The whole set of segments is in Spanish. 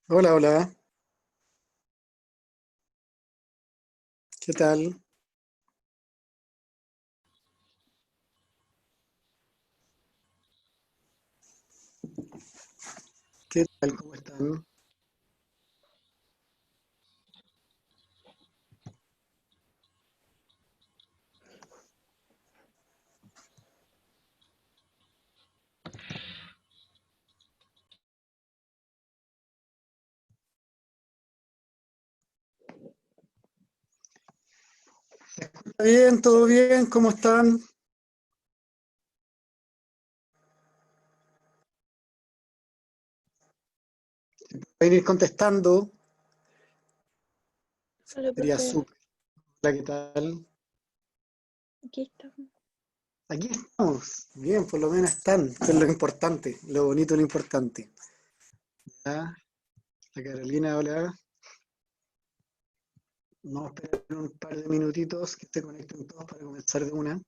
Hola, hola, ¿qué tal? ¿Qué tal? ¿Cómo están? ¿Está bien? ¿Todo bien? ¿Cómo están? Pueden ir contestando, Hola, sería profe, súper. Hola, ¿qué tal? aquí estamos. Aquí estamos. Bien, por lo menos están, que es lo importante, lo bonito, lo importante. ¿Ya? La Carolina, hola. Vamos a esperar un par de minutitos que se conecten todos para comenzar de una.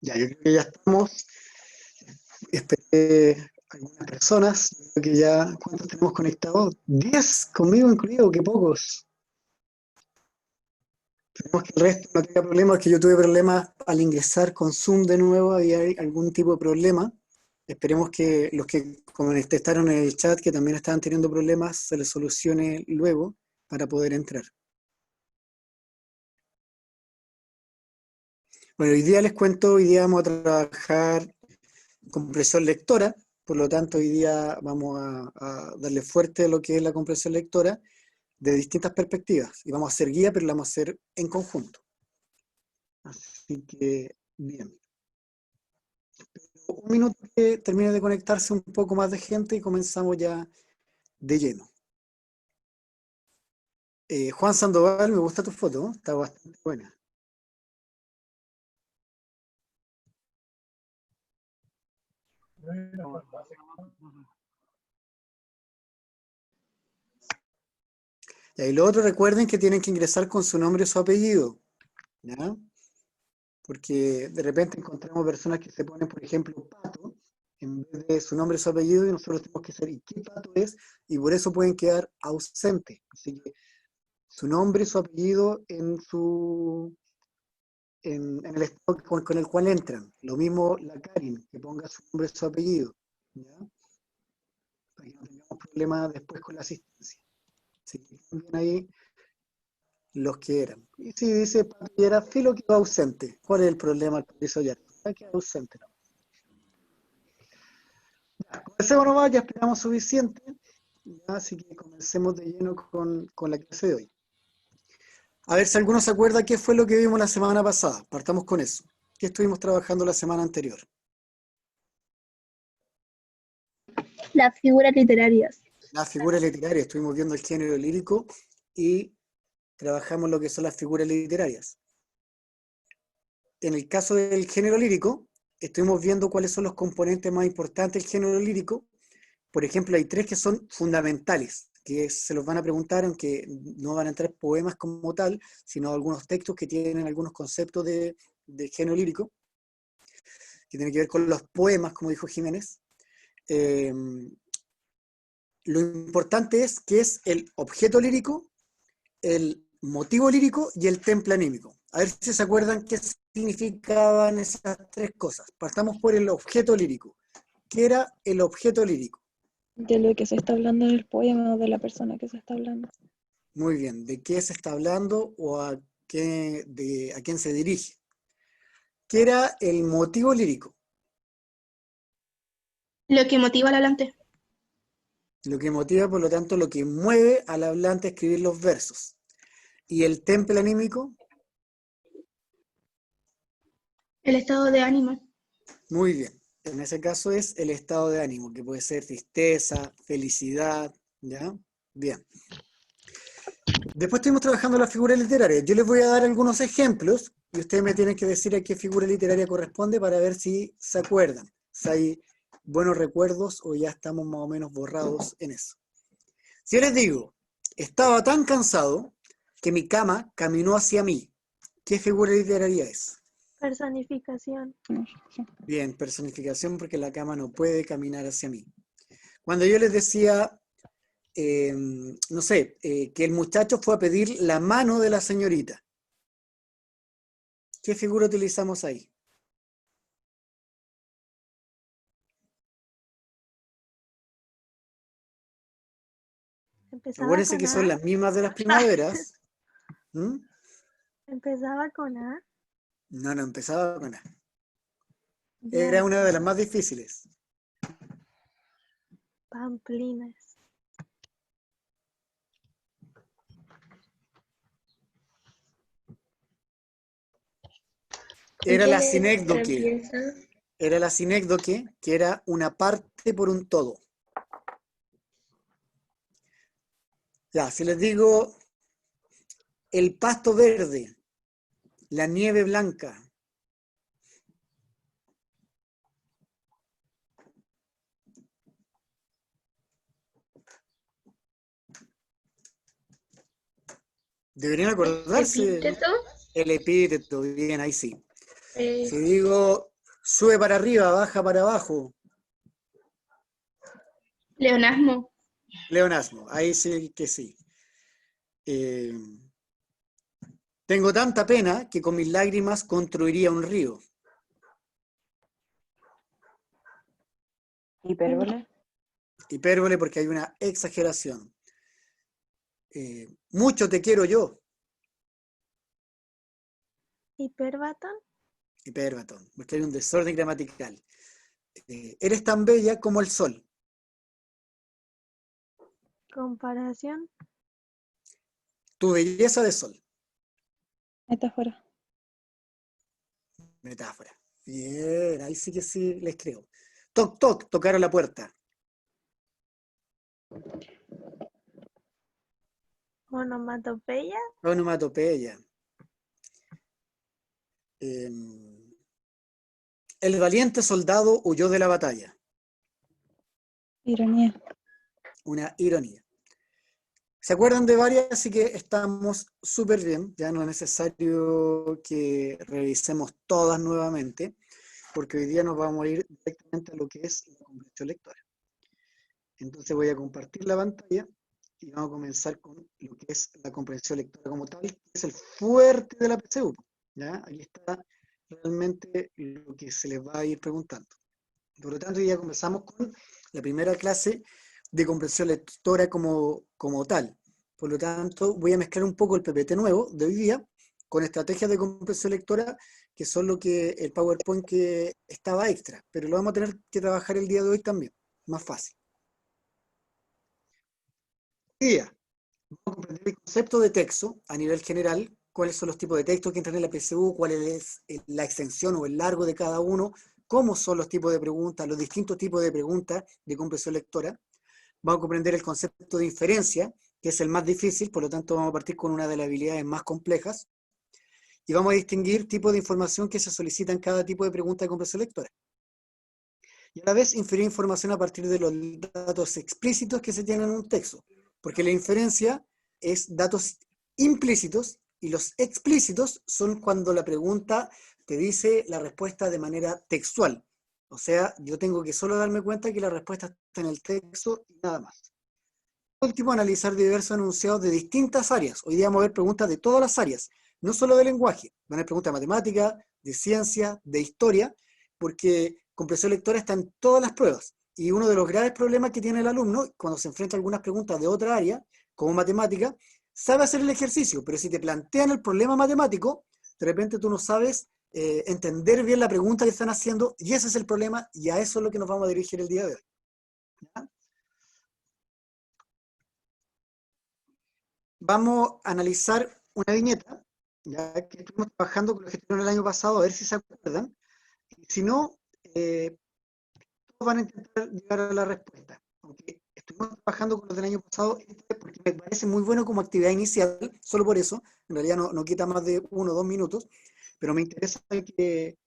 Ya, yo creo que ya estamos. Esperé algunas personas. Yo creo que ya, ¿cuántos tenemos conectados? 10 conmigo incluido, qué pocos. Esperemos que el resto no tenga problemas, que yo tuve problemas al ingresar con Zoom de nuevo, había algún tipo de problema. Esperemos que los que contestaron en el chat, que también estaban teniendo problemas, se les solucione luego para poder entrar. Bueno, hoy día les cuento, hoy día vamos a trabajar compresión lectora, por lo tanto hoy día vamos a darle fuerte a lo que es la compresión lectora de distintas perspectivas. Y vamos a hacer guía, pero la vamos a hacer en conjunto. Así que, bien. Un minuto que termine de conectarse un poco más de gente y comenzamos ya de lleno. Juan Sandoval, me gusta tu foto, ¿no? Está bastante buena. Y ahí lo otro, recuerden que tienen que ingresar con su nombre y su apellido, ¿ya? Porque de repente encontramos personas que se ponen, por ejemplo, Pato, en vez de su nombre y su apellido, y nosotros tenemos que saber qué Pato es, y por eso pueden quedar ausentes. Así que su nombre y su apellido en el estado con el cual entran. Lo mismo la Karin, que ponga su nombre y su apellido, ¿ya? Para que no tengamos problemas después con la asistencia. Así que también ahí los que eran. Y si dice Pati era Filo, quedó ausente. ¿Cuál es el problema que hizo ya? Quedó ausente. ¿No? Ya, comencemos nomás, ya esperamos suficiente. Ya, así que comencemos de lleno con la clase de hoy. A ver si alguno se acuerda qué fue lo que vimos la semana pasada. Partamos con eso. ¿Qué estuvimos trabajando la semana anterior? Las figuras literarias. Las figuras literarias. Estuvimos viendo el género lírico y trabajamos lo que son las figuras literarias. En el caso del género lírico, estuvimos viendo cuáles son los componentes más importantes del género lírico. Por ejemplo, hay tres que son fundamentales, que se los van a preguntar, aunque no van a entrar poemas como tal, sino algunos textos que tienen algunos conceptos de género lírico, que tienen que ver con los poemas, como dijo Jiménez. Eh, lo importante es que es el objeto lírico, el motivo lírico y el temple anímico. A ver si se acuerdan qué significaban esas tres cosas. Partamos por el objeto lírico. ¿Qué era el objeto lírico? De lo que se está hablando en el poema o de la persona que se está hablando. Muy bien, ¿de qué se está hablando o a quién se dirige? ¿Qué era el motivo lírico? Lo que motiva al hablante. Lo que motiva, por lo tanto, lo que mueve al hablante a escribir los versos. ¿Y el temple anímico? El estado de ánimo. Muy bien. En ese caso es el estado de ánimo, que puede ser tristeza, felicidad, ¿ya? Bien. Después estuvimos trabajando la figura literaria. Yo les voy a dar algunos ejemplos y ustedes me tienen que decir a qué figura literaria corresponde para ver si se acuerdan, si hay buenos recuerdos o ya estamos más o menos borrados en eso. Si yo les digo, estaba tan cansado que mi cama caminó hacia mí, ¿qué figura literaria es? Personificación. Bien, personificación porque la cama no puede caminar hacia mí. Cuando yo les decía, no sé, que el muchacho fue a pedir la mano de la señorita, ¿qué figura utilizamos ahí? Empezaba Acuérdense con que son A. las mismas de las primaveras. ¿Mm? Empezaba con A. No, no empezaba con A. Era Ya. una de las más difíciles. Pamplinas. Era la Letra sinécdoque. empieza? Era la sinécdoque, que era una parte por un todo. Ya, si les digo el pasto verde, la nieve blanca, deberían acordarse, ¿no? Epíteto. El epíteto, bien, ahí sí. eh, Si digo sube para arriba, baja para abajo, Leonasmo. pleonasmo, ahí sí que sí. Eh, tengo tanta pena que con mis lágrimas construiría un río. Hipérbole. Hipérbole porque hay una exageración. Mucho te quiero yo. Hiperbatón. Hipérbatón, porque hay un desorden gramatical. Eres tan bella como el sol. Comparación. Tu belleza de sol. Metáfora. Metáfora. Bien, ahí sí que sí les creo. Toc, toc, tocaron la puerta. Onomatopeya. Onomatopeya. El valiente soldado huyó de la batalla. Ironía. Una ironía. ¿Se acuerdan de varias? Así que estamos súper bien. Ya no es necesario que revisemos todas nuevamente, porque hoy día nos vamos a ir directamente a lo que es la comprensión lectora. Entonces voy a compartir la pantalla y vamos a comenzar con lo que es la comprensión lectora como tal, que es el fuerte de la PSU. ¿Ya? Aquí está realmente lo que se les va a ir preguntando. Por lo tanto, ya comenzamos con la primera clase de comprensión lectora como tal. Por lo tanto, voy a mezclar un poco el PPT nuevo de hoy día con estrategias de comprensión lectora que son lo que el PowerPoint que estaba extra, pero lo vamos a tener que trabajar el día de hoy también, más fácil. Hoy día vamos a comprender el concepto de texto a nivel general, cuáles son los tipos de textos que entran en la PSU, cuál es la extensión o el largo de cada uno, cómo son los tipos de preguntas, los distintos tipos de preguntas de comprensión lectora. Vamos a comprender el concepto de inferencia, que es el más difícil, por lo tanto vamos a partir con una de las habilidades más complejas, y vamos a distinguir tipos de información que se solicitan en cada tipo de pregunta de comprensión lectora. Y a la vez inferir información a partir de los datos explícitos que se tienen en un texto, porque la inferencia es datos implícitos y los explícitos son cuando la pregunta te dice la respuesta de manera textual. O sea, yo tengo que solo darme cuenta que la respuesta está en el texto y nada más. Por último, analizar diversos enunciados de distintas áreas. Hoy día vamos a ver preguntas de todas las áreas, no solo de lenguaje. Van a haber preguntas de matemática, de ciencia, de historia, porque comprensión lectora está en todas las pruebas. Y uno de los graves problemas que tiene el alumno, cuando se enfrenta a algunas preguntas de otra área, como matemática, sabe hacer el ejercicio, pero si te plantean el problema matemático, de repente tú no sabes entender bien la pregunta que están haciendo, y ese es el problema, y a eso es lo que nos vamos a dirigir el día de hoy. ¿Ya? Vamos a analizar una viñeta, ya que estuvimos trabajando con los gestiones el año pasado, a ver si se acuerdan. Si no, van a intentar llegar a la respuesta. Aunque estuvimos trabajando con los del año pasado, porque me parece muy bueno como actividad inicial, solo por eso, en realidad no quita más de 1 o 2 minutos, pero me interesa que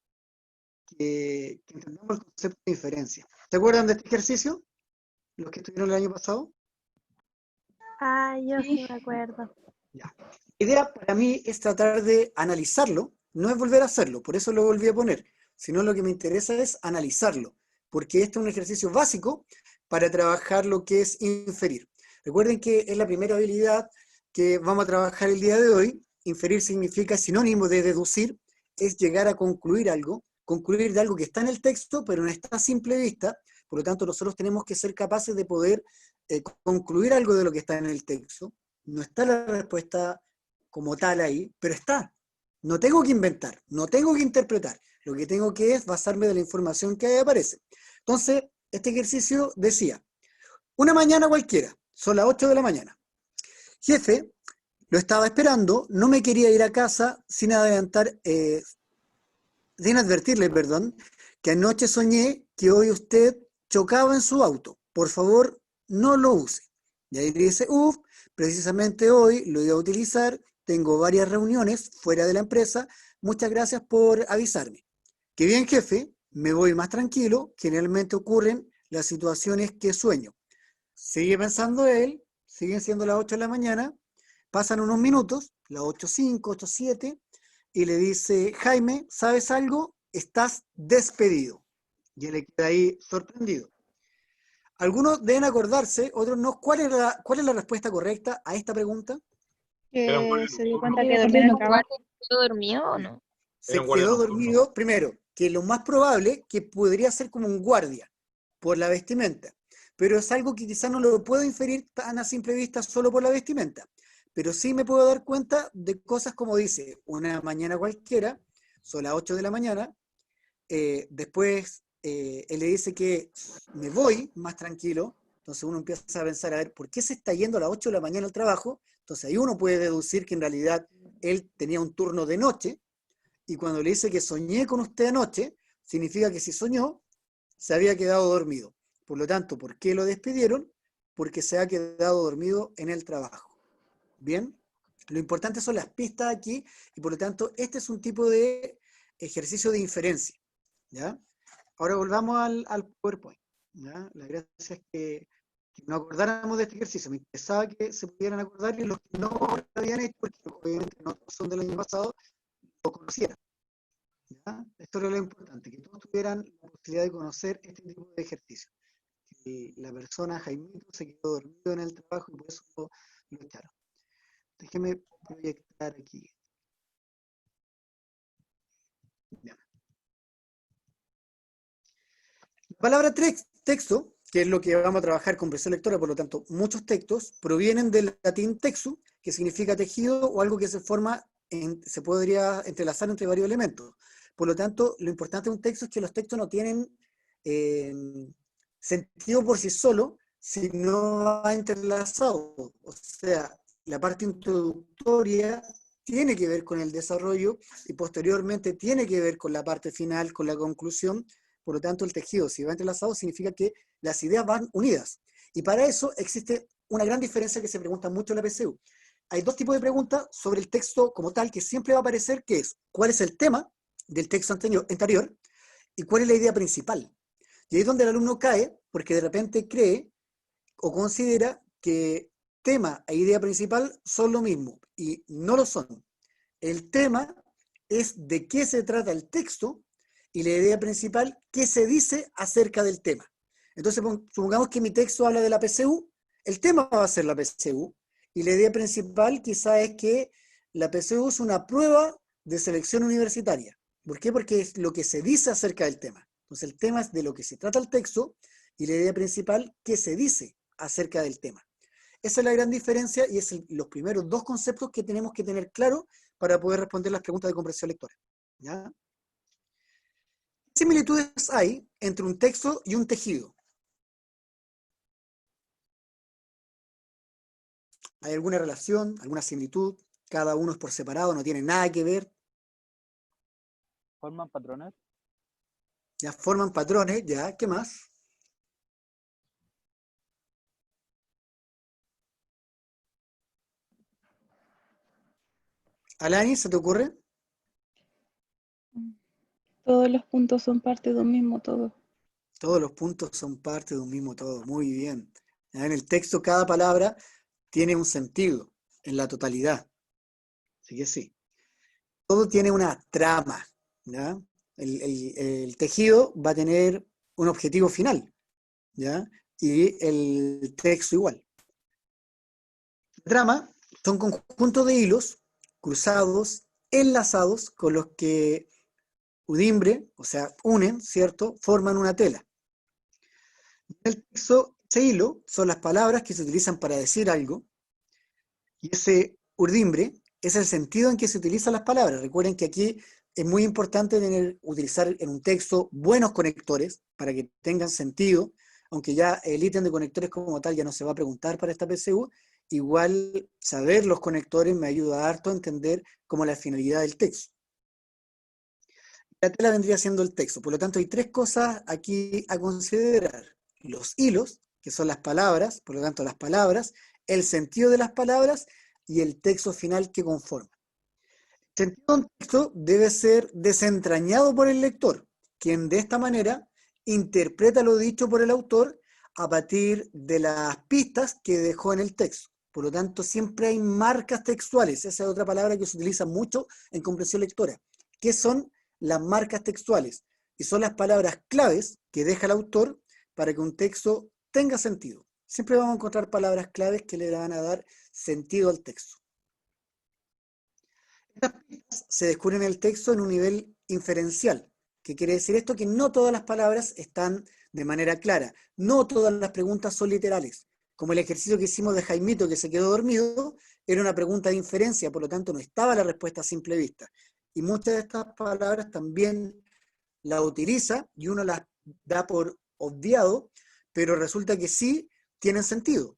entendamos el concepto de diferencia. ¿Se acuerdan de este ejercicio? Los que estuvieron el año pasado. Ah, yo sí Sí. me acuerdo. Ya. La idea para mí es tratar de analizarlo, no es volver a hacerlo, por eso lo volví a poner, sino lo que me interesa es analizarlo, porque este es un ejercicio básico para trabajar lo que es inferir. Recuerden que es la primera habilidad que vamos a trabajar el día de hoy. Inferir significa sinónimo de deducir, es llegar a concluir de algo que está en el texto, pero no está a simple vista. Por lo tanto, nosotros tenemos que ser capaces de poder concluir algo de lo que está en el texto. No está la respuesta como tal ahí, pero está. No tengo que inventar, no tengo que interpretar. Lo que tengo que es basarme de la información que ahí aparece. Entonces, este ejercicio decía, una mañana cualquiera, son las 8 de la mañana. Jefe, lo estaba esperando, no me quería ir a casa sin advertirle, perdón, que anoche soñé que hoy usted chocaba en su auto. Por favor, no lo use. Y ahí dice, precisamente hoy lo iba a utilizar, tengo varias reuniones fuera de la empresa, muchas gracias por avisarme. Qué bien, jefe, me voy más tranquilo, generalmente ocurren las situaciones que sueño. Sigue pensando él, siguen siendo las 8 de la mañana, pasan unos minutos, las 8:05, 8:07, y le dice, Jaime, ¿sabes algo? Estás despedido. Y él le queda ahí sorprendido. Algunos deben acordarse, otros no. ¿Cuál es la respuesta correcta a esta pregunta? Que se dio cuenta Sí, que de dormía en el repente trabajo. ¿Quedó dormido o no? Se quedó dormido, primero, que lo más probable que podría ser como un guardia, por la vestimenta. Pero es algo que quizás no lo puedo inferir tan a simple vista solo por la vestimenta. Pero sí me puedo dar cuenta de cosas como dice, una mañana cualquiera, son las 8 de la mañana, después él le dice que me voy más tranquilo, entonces uno empieza a pensar, a ver, ¿por qué se está yendo a las 8 de la mañana al trabajo? Entonces ahí uno puede deducir que en realidad él tenía un turno de noche, y cuando le dice que soñé con usted anoche, significa que si soñó, se había quedado dormido. Por lo tanto, ¿por qué lo despidieron? Porque se ha quedado dormido en el trabajo. ¿Bien? Lo importante son las pistas aquí, y por lo tanto, este es un tipo de ejercicio de inferencia. ¿Ya? Ahora volvamos al PowerPoint. ¿Ya? La gracia es que nos acordáramos de este ejercicio. Me interesaba que se pudieran acordar, y los que no lo habían hecho, porque obviamente no son del año pasado, lo conocieran. ¿Ya? Esto era lo importante, que todos tuvieran la posibilidad de conocer este tipo de ejercicio. Que la persona, Jaimito, se quedó dormido en el trabajo y por eso lo echaron. Déjeme proyectar aquí. Ya. La palabra texto, que es lo que vamos a trabajar con presión lectora, por lo tanto, muchos textos provienen del latín texu, que significa tejido o algo que se podría entrelazar entre varios elementos. Por lo tanto, lo importante de un texto es que los textos no tienen sentido por sí solo, sino va entrelazado. O sea, la parte introductoria tiene que ver con el desarrollo y posteriormente tiene que ver con la parte final, con la conclusión. Por lo tanto, el tejido, si va entrelazado, significa que las ideas van unidas. Y para eso existe una gran diferencia que se pregunta mucho en la PSU. Hay dos tipos de preguntas sobre el texto como tal que siempre va a aparecer, que es, ¿cuál es el tema del texto anterior y cuál es la idea principal? Y ahí es donde el alumno cae, porque de repente cree o considera que tema e idea principal son lo mismo, y no lo son. El tema es de qué se trata el texto, y la idea principal, qué se dice acerca del tema. Entonces, supongamos que mi texto habla de la PSU, el tema va a ser la PSU, y la idea principal quizá es que la PSU es una prueba de selección universitaria. ¿Por qué? Porque es lo que se dice acerca del tema. Entonces, el tema es de lo que se trata el texto, y la idea principal, qué se dice acerca del tema. Esa es la gran diferencia, y es los primeros dos conceptos que tenemos que tener claro para poder responder las preguntas de comprensión lectora. ¿Ya? ¿Qué similitudes hay entre un texto y un tejido? ¿Hay alguna relación, alguna similitud? Cada uno es por separado, no tiene nada que ver. ¿Forman patrones? Ya forman patrones, ya, ¿qué más? Alani, ¿se te ocurre? Todos los puntos son parte de un mismo todo. Todos los puntos son parte de un mismo todo. Muy bien. ¿Ya? En el texto cada palabra tiene un sentido en la totalidad. Así que sí. Todo tiene una trama. ¿Ya? El tejido va a tener un objetivo final. ¿Ya? Y el texto igual. La trama son conjuntos de hilos cruzados, enlazados, con los que udimbre, o sea, unen, ¿cierto? Forman una tela. En el texto, ese hilo son las palabras que se utilizan para decir algo, y ese urdimbre es el sentido en que se utilizan las palabras. Recuerden que aquí es muy importante utilizar en un texto buenos conectores para que tengan sentido, aunque ya el ítem de conectores como tal ya no se va a preguntar para esta PSU, igual saber los conectores me ayuda harto a entender como la finalidad del texto. La tela vendría siendo el texto, por lo tanto hay tres cosas aquí a considerar. Los hilos, que son las palabras, por lo tanto las palabras, el sentido de las palabras y el texto final que conforma. El sentido de un texto debe ser desentrañado por el lector, quien de esta manera interpreta lo dicho por el autor a partir de las pistas que dejó en el texto. Por lo tanto, siempre hay marcas textuales. Esa es otra palabra que se utiliza mucho en comprensión lectora. ¿Qué son las marcas textuales? Y son las palabras claves que deja el autor para que un texto tenga sentido. Siempre vamos a encontrar palabras claves que le van a dar sentido al texto. Estas pistas se descubren en el texto en un nivel inferencial. ¿Qué quiere decir esto? Que no todas las palabras están de manera clara, no todas las preguntas son literales. Como el ejercicio que hicimos de Jaimito que se quedó dormido, era una pregunta de inferencia, por lo tanto no estaba la respuesta a simple vista. Y muchas de estas palabras también las utiliza y uno las da por obviado, pero resulta que sí tienen sentido.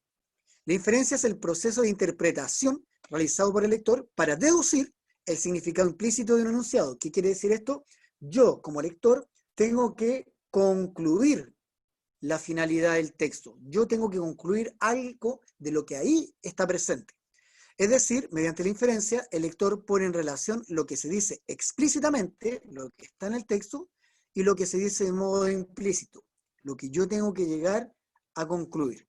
La inferencia es el proceso de interpretación realizado por el lector para deducir el significado implícito de un enunciado. ¿Qué quiere decir esto? Yo, como lector, tengo que concluir la finalidad del texto. Yo tengo que concluir algo de lo que ahí está presente. Es decir, mediante la inferencia, el lector pone en relación lo que se dice explícitamente, lo que está en el texto, y lo que se dice de modo implícito, lo que yo tengo que llegar a concluir.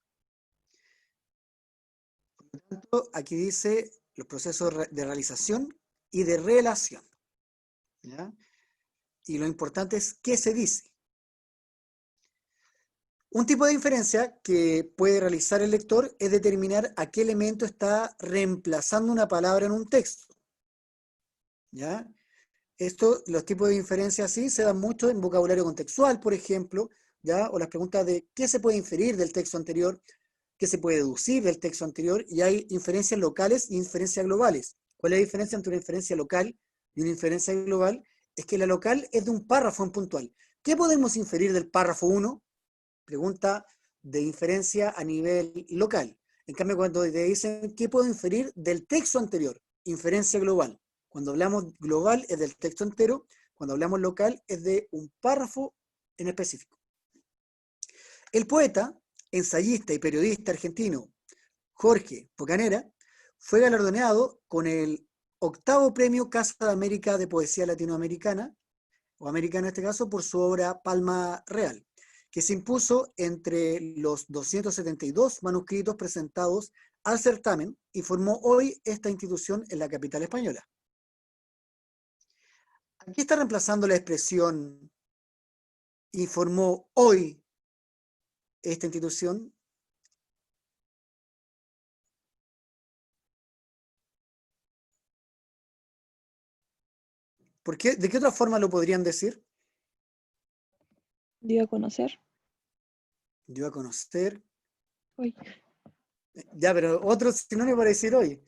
Por lo tanto, aquí dice los procesos de realización y de relación. ¿Ya? Y lo importante es qué se dice. Un tipo de inferencia que puede realizar el lector es determinar a qué elemento está reemplazando una palabra en un texto. ¿Ya? Los tipos de inferencia así se dan mucho en vocabulario contextual, por ejemplo, ¿ya? O las preguntas de qué se puede inferir del texto anterior, qué se puede deducir del texto anterior, y hay inferencias locales y inferencias globales. ¿Cuál es la diferencia entre una inferencia local y una inferencia global? Es que la local es de un párrafo en puntual. ¿Qué podemos inferir del párrafo 1? Pregunta de inferencia a nivel local. En cambio, cuando te dicen ¿qué puedo inferir del texto anterior? Inferencia global. Cuando hablamos global es del texto entero, cuando hablamos local es de un párrafo en específico. El poeta, ensayista y periodista argentino Jorge Pocanera fue galardonado con el 8º premio Casa de América de Poesía Latinoamericana, o americana en este caso, por su obra Palma Real, que se impuso entre los 272 manuscritos presentados al certamen y formó hoy esta institución en la capital española. Aquí está reemplazando la expresión y formó hoy esta institución. ¿Por qué? ¿De qué otra forma lo podrían decir? Dio a conocer. Dio a conocer. Hoy. Ya, pero otro sinónimo para decir hoy.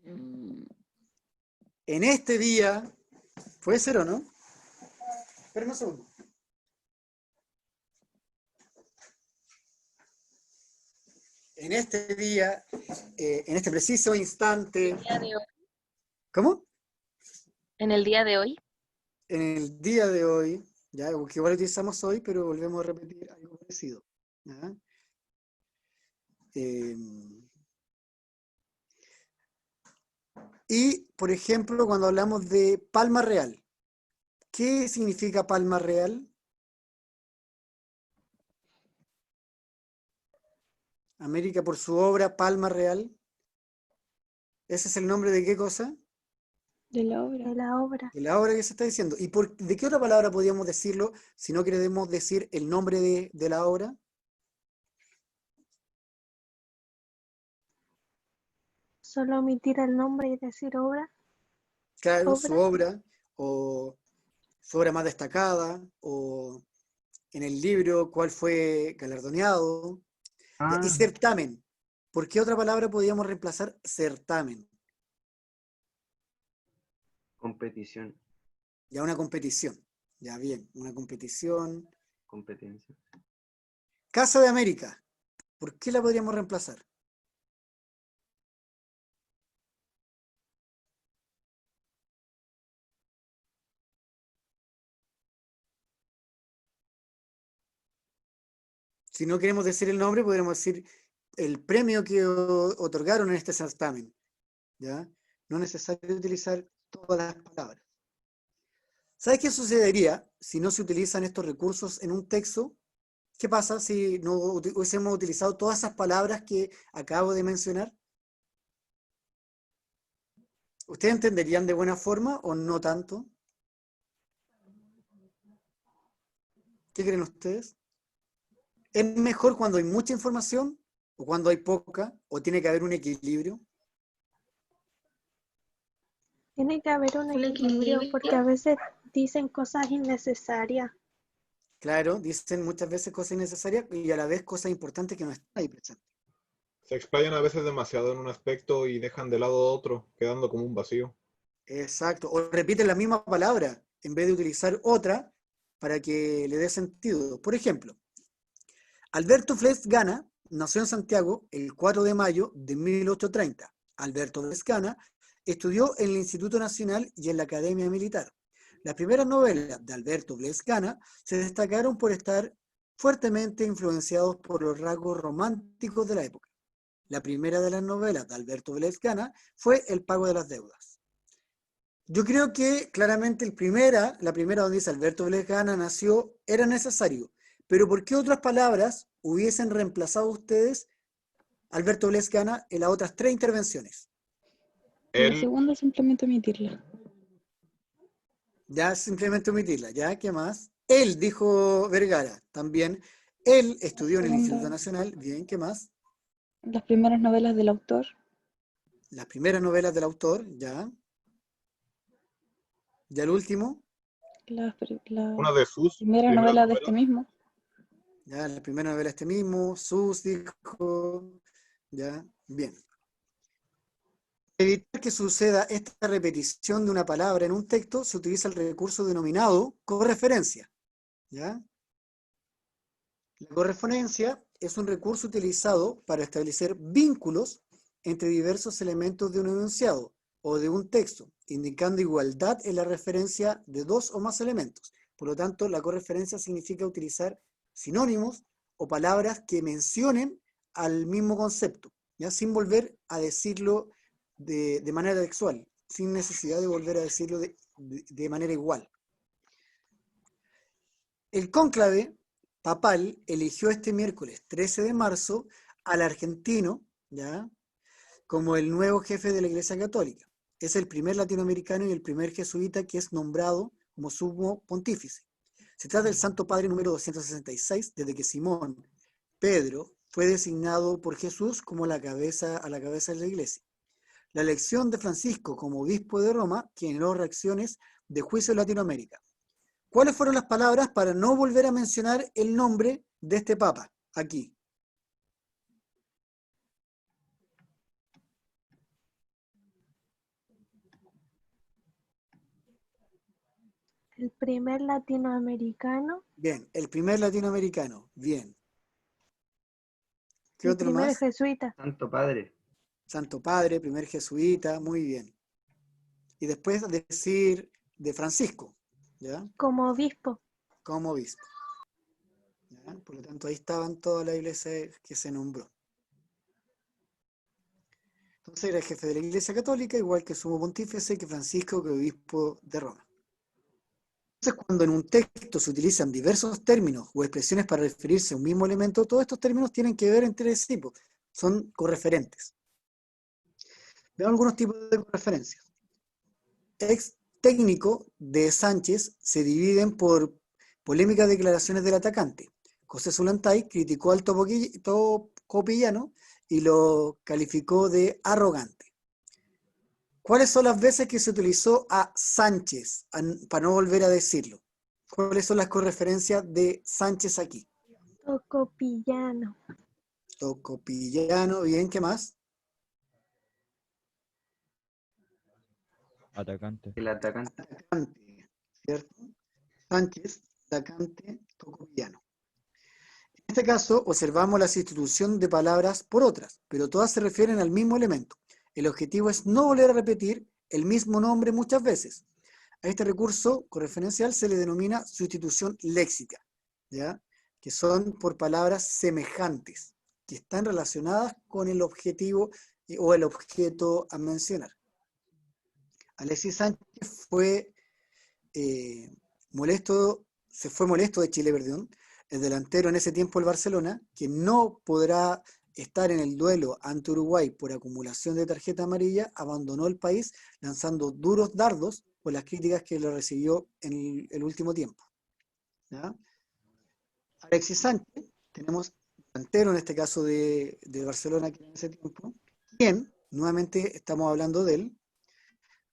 En este día, ¿puede ser o no? Espérame un segundo. En este día, en este preciso instante. ¿El día de hoy? ¿Cómo? ¿En el día de hoy? En el día de hoy, ya, porque igual utilizamos hoy, pero volvemos a repetir algo parecido. ¿Ya? Y, por ejemplo, cuando hablamos de palma real, ¿qué significa palma real? América por su obra Palma Real. ¿Ese es el nombre de qué cosa? De la obra. De la obra. De la obra que se está diciendo. ¿Y de qué otra palabra podríamos decirlo si no queremos decir el nombre de la obra? Solo omitir el nombre y decir obra. Claro, Obra. su obra, o su obra más destacada, o en el libro cuál fue galardoneado. Ya, y Ah, certamen. ¿Por qué otra palabra podríamos reemplazar certamen? competición, Ya una competición. Ya bien, una competición. competencia. Casa de América. ¿Por qué la podríamos reemplazar? Si no queremos decir el nombre, podríamos decir el premio que otorgaron en este certamen. ¿Ya? No es necesario utilizar todas las palabras. ¿Sabes qué sucedería si no se utilizan estos recursos en un texto? ¿Qué pasa si no hubiésemos utilizado todas esas palabras que acabo de mencionar? ¿Ustedes entenderían de buena forma o no tanto? ¿Qué creen ustedes? ¿Es mejor cuando hay mucha información o cuando hay poca? ¿O tiene que haber un equilibrio? Tiene que haber un El equilibrio equilibrio. porque a veces dicen cosas innecesarias. Claro, dicen muchas veces cosas innecesarias y a la vez cosas importantes que no están ahí presentes. Se explayan a veces demasiado en un aspecto y dejan de lado otro, quedando como un vacío. Exacto. O repiten la misma palabra en vez de utilizar otra para que le dé sentido. Por ejemplo, Alberto Fles Gana nació en Santiago el 4 de mayo de 1830. Alberto Fles Gana estudió en el Instituto Nacional y en la Academia Militar. Las primeras novelas de Alberto Fles Gana se destacaron por estar fuertemente influenciados por los rasgos románticos de la época. La primera de las novelas de Alberto Vélez Gana fue El pago de las deudas. Yo creo que claramente la primera donde dice Alberto Vélez Gana nació, era necesario. Pero ¿por qué otras palabras hubiesen reemplazado ustedes Alberto Vélez Gana en las otras 3 intervenciones? La Él, segunda simplemente omitirla. Ya simplemente omitirla, ¿ya? ¿Qué más? Él, dijo Vergara, también. Él La estudió en el Instituto segunda, Nacional, bien, ¿qué más? las primeras novelas del autor. Las primeras novelas del autor, ya. Ya el último, una de sus primera primeras novela de este novelas, mismo. ya la primera novela este mismo, Sus dijo, ya, bien. Para evitar que suceda esta repetición de una palabra en un texto, se utiliza el recurso denominado correferencia, ¿ya? La correferencia es un recurso utilizado para establecer vínculos entre diversos elementos de un enunciado o de un texto, indicando igualdad en la referencia de dos o más elementos. Por lo tanto, la correferencia significa utilizar sinónimos o palabras que mencionen al mismo concepto, ¿ya? Sin volver a decirlo de manera textual, sin necesidad de volver a decirlo de manera igual. El cónclave papal eligió este miércoles 13 de marzo al argentino, ¿ya?, como el nuevo jefe de la Iglesia Católica. Es el primer latinoamericano y el primer jesuita que es nombrado como sumo pontífice. Se trata del Santo Padre número 266, desde que Simón Pedro fue designado por Jesús como a la cabeza de la Iglesia. La elección de Francisco como obispo de Roma generó reacciones de juicio en Latinoamérica. ¿Cuáles fueron las palabras para no volver a mencionar el nombre de este papa aquí? El primer latinoamericano. Bien, el primer latinoamericano. Bien. ¿Qué El otro primer más? jesuita. Santo Padre. Santo Padre, primer jesuita, muy bien. Y después decir de Francisco, ¿ya? Como obispo. Como obispo. ¿Ya? Por lo tanto, ahí estaban toda la iglesia que se nombró. Entonces era jefe de la Iglesia Católica, igual que sumo pontífice, que Francisco, que obispo de Roma. Entonces, cuando en un texto se utilizan diversos términos o expresiones para referirse a un mismo elemento, todos estos términos tienen que ver entre sí, son correferentes. Veamos algunos tipos de correferencias. Ex técnico de Sánchez se dividen por polémicas declaraciones del atacante. José Zulantay criticó al tocopillano y lo calificó de arrogante. ¿Cuáles son las veces que se utilizó a Sánchez, para no volver a decirlo? ¿Cuáles son las correferencias de Sánchez aquí? Tocopillano. Tocopillano, bien, ¿qué más? Atacante. El atacante. Atacante, ¿cierto? Sánchez, atacante, tocopillano. En este caso, observamos la sustitución de palabras por otras, pero todas se refieren al mismo elemento. El objetivo es no volver a repetir el mismo nombre muchas veces. A este recurso correferencial se le denomina sustitución léxica, ¿ya? Que son por palabras semejantes, que están relacionadas con el objetivo o el objeto a mencionar. Alexis Sánchez fue molesto de Chile, perdón, el delantero en ese tiempo del Barcelona, que no podrá estar en el duelo ante Uruguay por acumulación de tarjeta amarilla, abandonó el país lanzando duros dardos por las críticas que lo recibió en el último tiempo. ¿Ya? Alexis Sánchez, tenemos delantero en este caso de Barcelona que en ese tiempo, quien, nuevamente estamos hablando de él,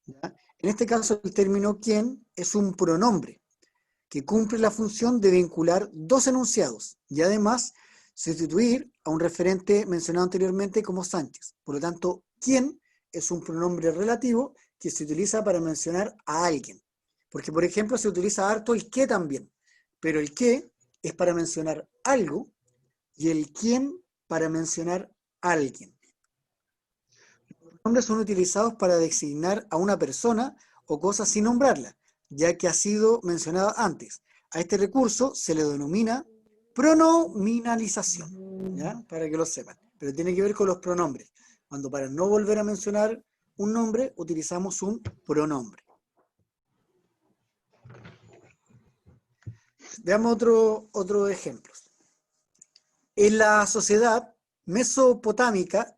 ¿ya? En este caso el término quien es un pronombre que cumple la función de vincular dos enunciados y además sustituir a un referente mencionado anteriormente como Sánchez. Por lo tanto, quién es un pronombre relativo que se utiliza para mencionar a alguien. Porque, por ejemplo, se utiliza harto el qué también, pero el qué es para mencionar algo y el quién para mencionar a alguien. Los pronombres son utilizados para designar a una persona o cosa sin nombrarla, ya que ha sido mencionada antes. A este recurso se le denomina pronominalización, ¿ya? Para que lo sepan. Pero tiene que ver con los pronombres. Cuando para no volver a mencionar un nombre, utilizamos un pronombre. Veamos otros ejemplos. En la sociedad mesopotámica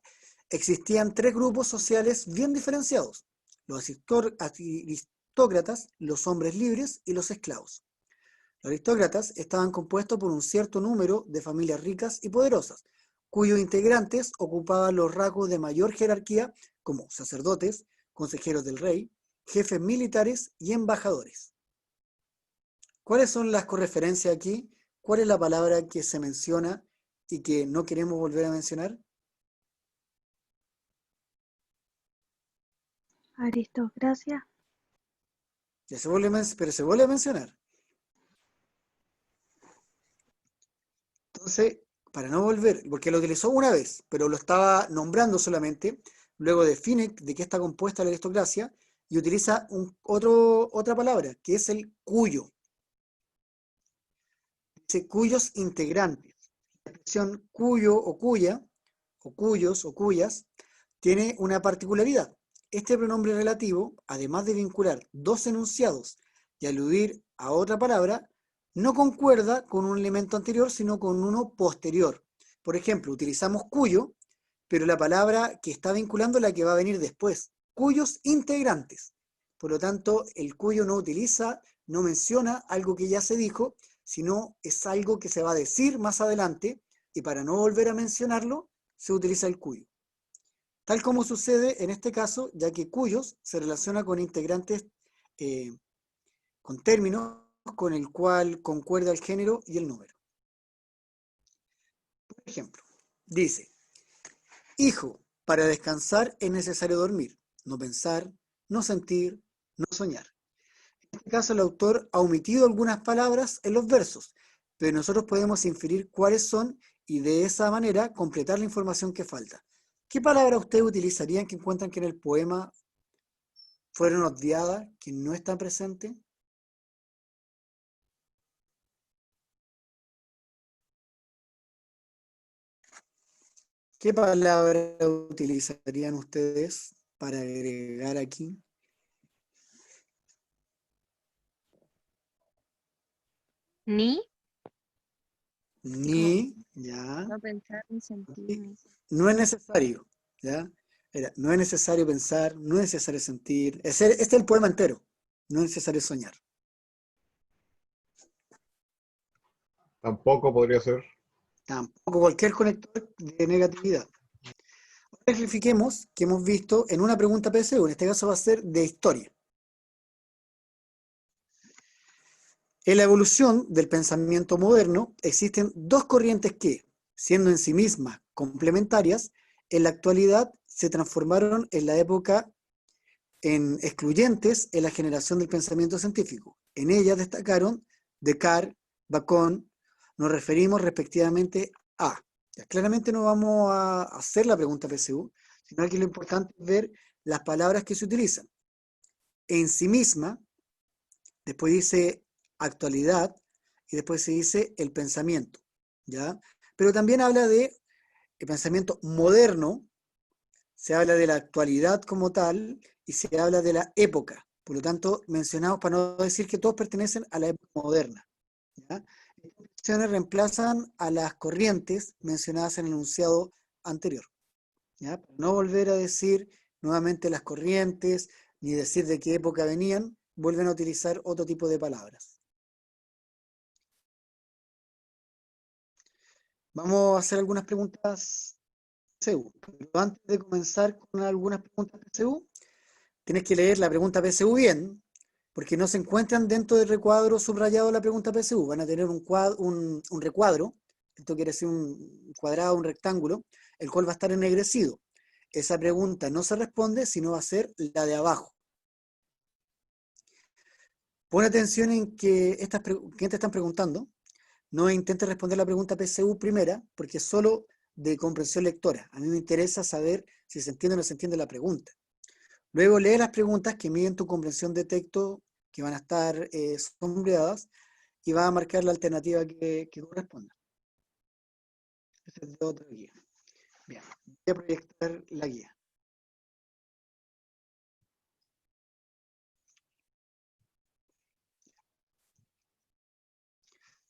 existían tres grupos sociales bien diferenciados: los aristócratas, los hombres libres y los esclavos. Los aristócratas estaban compuestos por un cierto número de familias ricas y poderosas, cuyos integrantes ocupaban los rasgos de mayor jerarquía como sacerdotes, consejeros del rey, jefes militares y embajadores. ¿Cuáles son las correferencias aquí? ¿Cuál es la palabra que se menciona y que no queremos volver a mencionar? Aristocracia. Ya se vuelve, pero se vuelve a mencionar. Entonces, para no volver, porque lo utilizó una vez, pero lo estaba nombrando solamente, luego define de qué está compuesta la aristocracia y utiliza otra palabra, que es el cuyo. Dice cuyos integrantes. La expresión cuyo o cuya, o cuyos o cuyas, tiene una particularidad. Este pronombre relativo, además de vincular dos enunciados y aludir a otra palabra, no concuerda con un elemento anterior, sino con uno posterior. Por ejemplo, utilizamos cuyo, pero la palabra que está vinculando es la que va a venir después, cuyos integrantes. Por lo tanto, el cuyo no menciona algo que ya se dijo, sino es algo que se va a decir más adelante, y para no volver a mencionarlo, se utiliza el cuyo. Tal como sucede en este caso, ya que cuyos se relaciona con integrantes, con términos con el cual concuerda el género y el número. Por ejemplo, dice: hijo, para descansar es necesario dormir, no pensar, no sentir, no soñar. En este caso el autor ha omitido algunas palabras en los versos, pero nosotros podemos inferir cuáles son y de esa manera completar la información que falta. ¿Qué palabra ustedes utilizarían que encuentran que en el poema fueron obviadas, que no están presentes? ¿Qué palabra utilizarían ustedes para agregar aquí? Ni. Ni, ya. No pensar ni sentir. No es necesario, ¿ya? No es necesario pensar, no es necesario sentir. Este es el poema entero. No es necesario soñar. Tampoco podría ser. Tampoco cualquier conector de negatividad. Verifiquemos que hemos visto en una pregunta PSU, en este caso va a ser de historia. En la evolución del pensamiento moderno existen dos corrientes que, siendo en sí mismas complementarias, en la actualidad se transformaron en la época en excluyentes en la generación del pensamiento científico. En ellas destacaron Descartes, Bacon, nos referimos respectivamente a. Ya, claramente no vamos a hacer la pregunta PSU, sino que lo importante es ver las palabras que se utilizan. En sí misma, después dice actualidad y después se dice el pensamiento, ¿ya? Pero también habla de el pensamiento moderno, se habla de la actualidad como tal y se habla de la época. Por lo tanto, mencionamos para no decir que todos pertenecen a la época moderna, ¿ya? Estas expresiones reemplazan a las corrientes mencionadas en el enunciado anterior, ¿ya? Para no volver a decir nuevamente las corrientes, ni decir de qué época venían, vuelven a utilizar otro tipo de palabras. Vamos a hacer algunas preguntas PSU, pero antes de comenzar con algunas preguntas PSU, tienes que leer la pregunta PSU bien, porque no se encuentran dentro del recuadro subrayado de la pregunta PSU. Van a tener un recuadro, esto quiere decir un cuadrado, un rectángulo, el cual va a estar ennegrecido. Esa pregunta no se responde, sino va a ser la de abajo. Pon atención en que ¿quién te están preguntando? No intentes responder la pregunta PSU primera, porque es solo de comprensión lectora. A mí me interesa saber si se entiende o no se entiende la pregunta. Luego lee las preguntas que miden tu comprensión de texto, que van a estar sombreadas, y va a marcar la alternativa que corresponda. Esa es de otra guía. Bien, voy a proyectar la guía.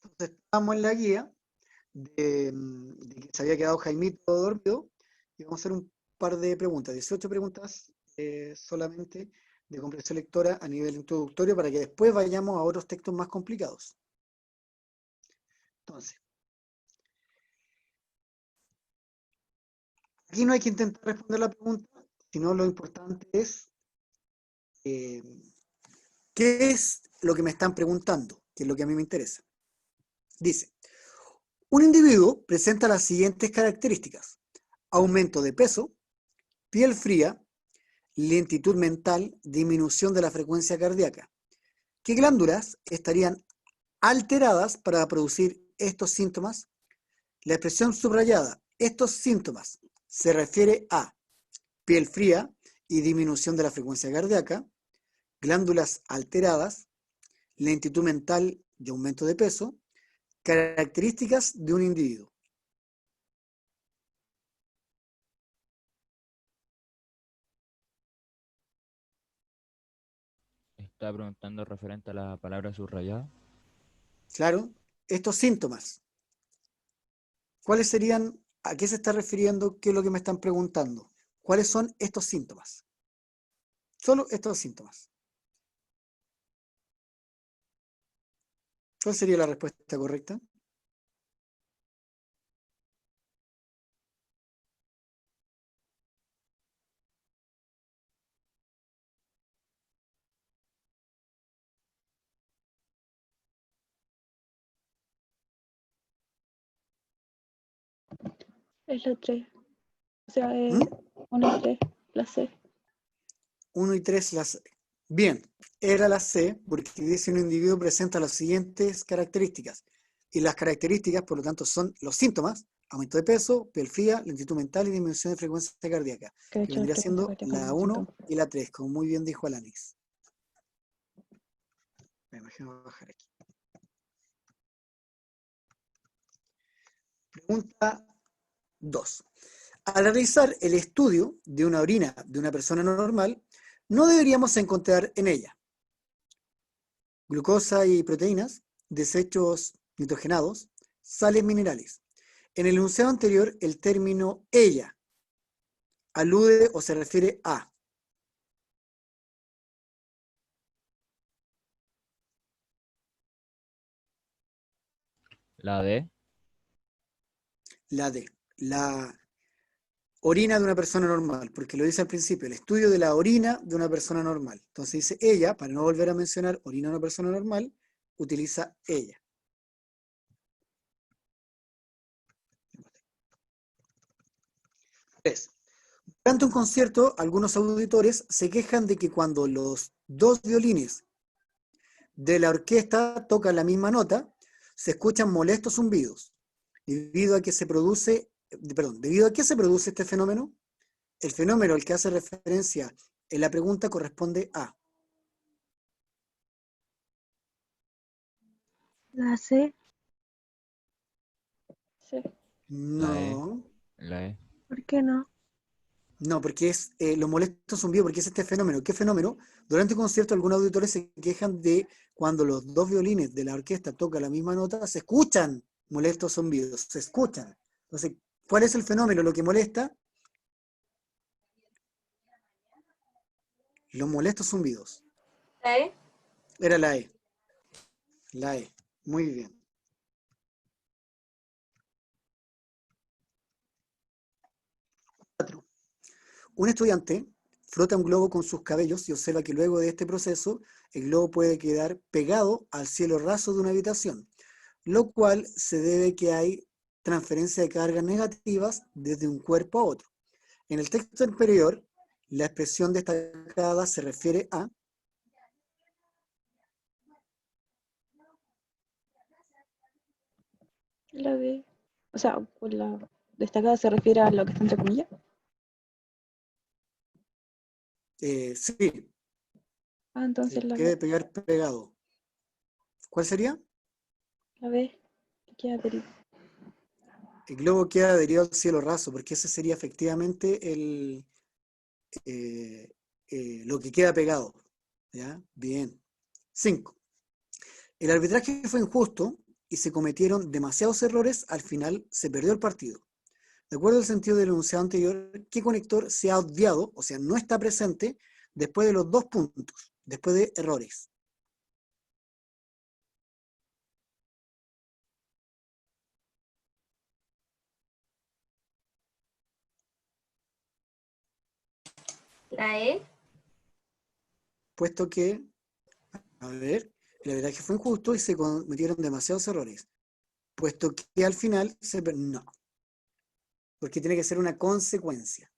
Entonces, estamos en la guía de que se había quedado Jaimito dormido, y vamos a hacer un par de preguntas, 18 preguntas solamente de comprensión lectora a nivel introductorio, para que después vayamos a otros textos más complicados. Entonces, aquí no hay que intentar responder la pregunta, sino lo importante es ¿qué es lo que me están preguntando? Que es lo que a mí me interesa. Dice, un individuo presenta las siguientes características: aumento de peso, piel fría, lentitud mental, disminución de la frecuencia cardíaca. ¿Qué glándulas estarían alteradas para producir estos síntomas? La expresión subrayada, estos síntomas, se refiere a piel fría y disminución de la frecuencia cardíaca, glándulas alteradas, lentitud mental y aumento de peso, características de un individuo. Está preguntando referente a la palabra subrayada. Claro, estos síntomas, ¿cuáles serían? ¿A qué se está refiriendo? ¿Qué es lo que me están preguntando? ¿Cuáles son estos síntomas? Solo estos síntomas. ¿Cuál sería la respuesta correcta? Es la 3. O sea, ¿Mm? 1 y 3, la C. 1 y 3, las... Bien, era la C, porque dice un individuo presenta las siguientes características. Y las características, por lo tanto, son los síntomas: aumento de peso, piel fría, lentitud mental y disminución de frecuencia cardíaca, Que de que hecho la vendría frecuencia siendo cardíaca la no es 1 síntoma. y la 3, como muy bien dijo Alanis. Me imagino bajar aquí. Pregunta 2. Al realizar el estudio de una orina de una persona normal, no deberíamos encontrar en ella glucosa y proteínas, desechos nitrogenados, sales minerales. En el enunciado anterior, el término ella alude o se refiere a La D. la D, la orina de una persona normal, porque lo dice al principio, el estudio de la orina de una persona normal. Entonces dice ella, para no volver a mencionar orina de una persona normal, utiliza ella. 3. Durante un concierto, algunos auditores se quejan de que cuando los dos violines de la orquesta tocan la misma nota, se escuchan molestos zumbidos. Debido a que se produce, debido a qué se produce este fenómeno, el fenómeno al que hace referencia en la pregunta corresponde a La C. Sí. La E. no, La E. ¿Por qué no? no, porque es los molestos zumbidos, porque es este fenómeno. ¿Qué fenómeno? Durante un concierto algunos auditores se quejan de cuando los dos violines de la orquesta tocan la misma nota, se escuchan molestos zumbidos, se escuchan. Entonces, ¿cuál es el fenómeno? Lo que molesta, los molestos zumbidos. ¿Eh? Era la E. La E. Muy bien. 4. Un estudiante frota un globo con sus cabellos y observa que luego de este proceso el globo puede quedar pegado al cielo raso de una habitación, lo cual se debe a que hay transferencia de cargas negativas desde un cuerpo a otro. En el texto anterior, la expresión destacada se refiere a La B. O sea, por la destacada se refiere a lo que está entre comillas. sí, Ah, entonces la quede B. pegar pegado. ¿Cuál sería? La B. Que queda derivada. El globo queda adherido al cielo raso, porque ese sería efectivamente lo que queda pegado. ¿Ya? Bien. 5. El arbitraje fue injusto y se cometieron demasiados errores, al final se perdió el partido. De acuerdo al sentido del enunciado anterior, ¿qué conector se ha obviado, o sea, no está presente después de los dos puntos, después de errores? La E. Puesto que, a ver, el arbitraje fue injusto y se cometieron demasiados errores. Puesto que al final se perdió. No, porque tiene que ser una consecuencia.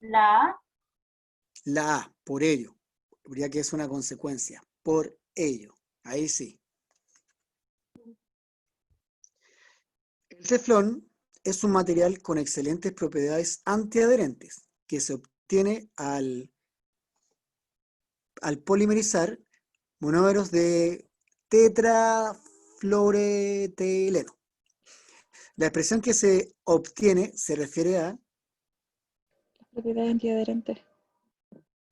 La A. La A, por ello. Habría que es una consecuencia. Por ello. Ahí sí. El teflón es un material con excelentes propiedades antiadherentes que se obtiene al polimerizar monómeros de tetrafluoretileno. La expresión que se obtiene se refiere a, Las propiedades antiadherentes.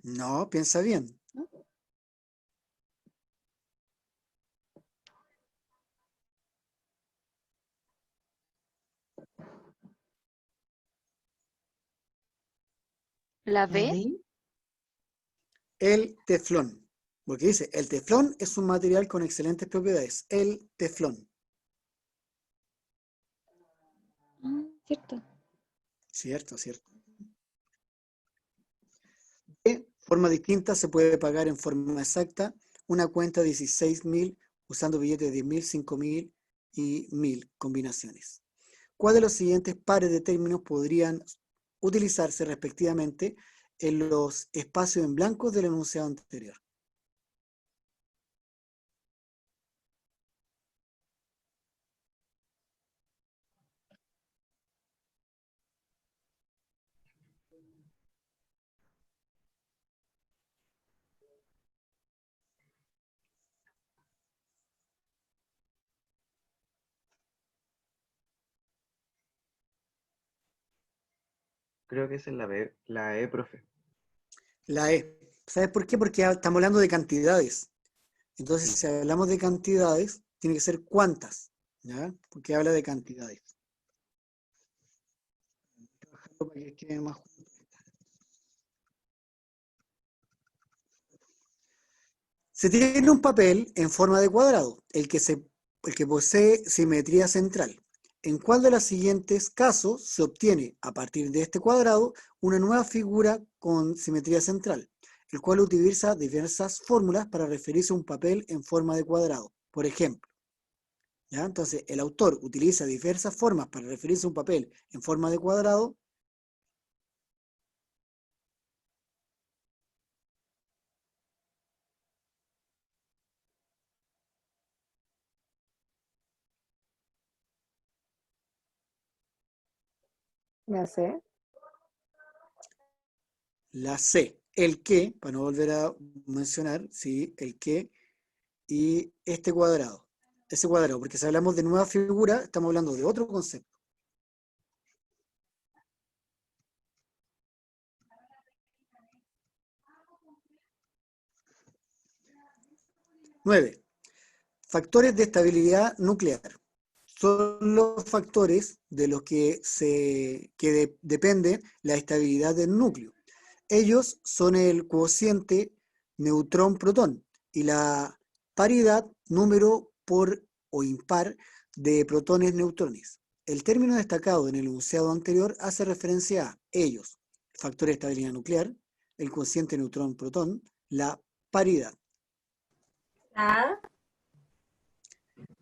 no, piensa bien, ¿No? La B. el teflón, porque dice, el teflón es un material con excelentes propiedades, el teflón, Ah, cierto. cierto, cierto. De forma distinta se puede pagar en forma exacta una cuenta de 16.000 usando billetes de 10.000, 5.000 y 1.000 combinaciones. ¿Cuál de los siguientes pares de términos podrían utilizarse respectivamente en los espacios en blanco del enunciado anterior? creo que esa es la B, la E, profe. La E. ¿Sabes por qué? Porque estamos hablando de cantidades. Entonces, Sí. si hablamos de cantidades, tiene que ser cuántas, ¿ya? Porque habla de cantidades. Para que quede más junto. Se tiene un papel en forma de cuadrado, el que posee simetría central. ¿En cuál de los siguientes casos se obtiene, a partir de este cuadrado, una nueva figura con simetría central, el cual utiliza diversas fórmulas para referirse a un papel en forma de cuadrado? Por ejemplo, ¿ya? Entonces, el autor utiliza diversas formas para referirse a un papel en forma de cuadrado. Ya sé. La C, el que, para no volver a mencionar, sí, el que, y este cuadrado, ese cuadrado, porque si hablamos de nueva figura, estamos hablando de otro concepto. 9. Factores de estabilidad nuclear. Son los factores de los que depende la estabilidad del núcleo. Ellos son el cociente neutrón-protón y la paridad número por o impar de protones-neutrones. El término destacado en el enunciado anterior hace referencia a ellos: factor de estabilidad nuclear, el cociente neutrón-protón, la paridad. La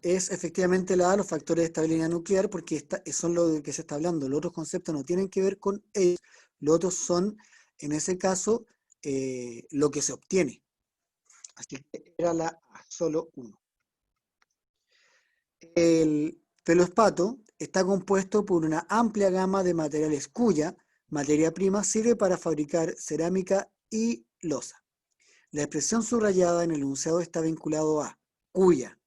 Es efectivamente la A, los factores de estabilidad nuclear, porque son lo de que se está hablando. Los otros conceptos no tienen que ver con ellos, los otros son, en ese caso, lo que se obtiene. Así que era la A, solo uno. El feldspato está compuesto por una amplia gama de materiales cuya materia prima sirve para fabricar cerámica y loza. La expresión subrayada en el enunciado está vinculado a cuya.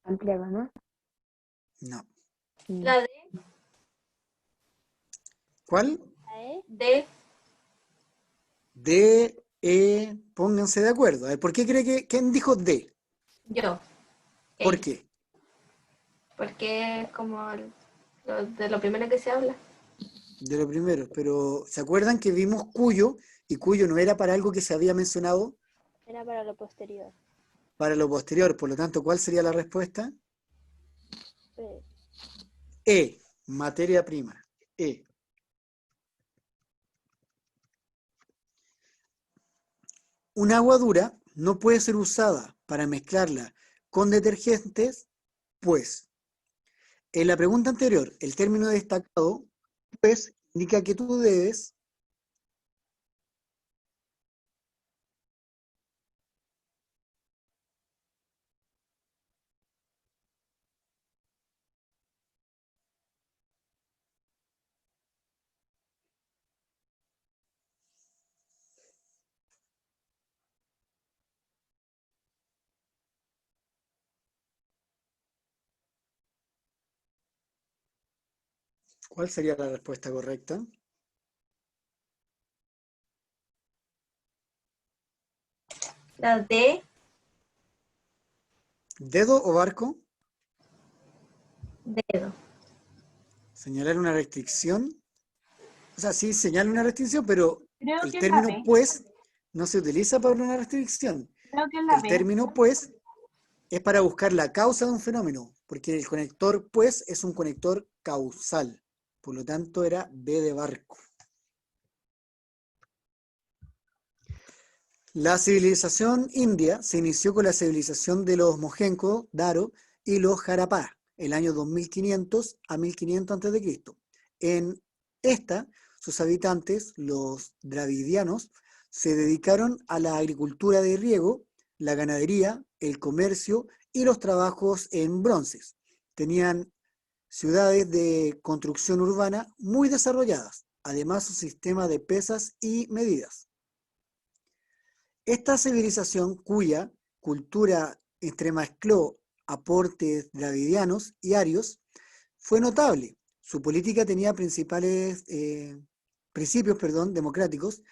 Amplia gama. No. D. ¿Cuál? D. D, E, pónganse de acuerdo. A ver, ¿por qué cree quién dijo D? Yo. ¿Por Ella. qué? Porque es como de lo primero que se habla. De lo primero, pero ¿se acuerdan que vimos cuyo? Y cuyo no era para algo que se había mencionado Era para lo posterior. para lo posterior. Por lo tanto, ¿cuál sería la respuesta? Sí. E, materia prima. E. Un agua dura no puede ser usada para mezclarla con detergentes, pues. En la pregunta anterior, el término destacado, pues, indica que tú debes ¿Cuál sería la respuesta correcta? La D. ¿Dedo o barco? Dedo. Señalar una restricción. O sea, sí señala una restricción, pero Creo el que es la término B. pues no se utiliza para una restricción. Creo que es la El B. término pues es para buscar la causa de un fenómeno, porque el conector pues es un conector causal. Por lo tanto, era B de barco. La civilización india se inició con la civilización de los Mohenjo-Daro y los Harappa, el año 2500 a 1500 a.C. En esta, sus habitantes, los dravidianos, se dedicaron a la agricultura de riego, la ganadería, el comercio y los trabajos en bronces. Tenían ciudades de construcción urbana muy desarrolladas, además su sistema de pesas y medidas. Esta civilización, cuya cultura entremezcló aportes dravidianos y arios, fue notable. Su política tenía principios democráticos.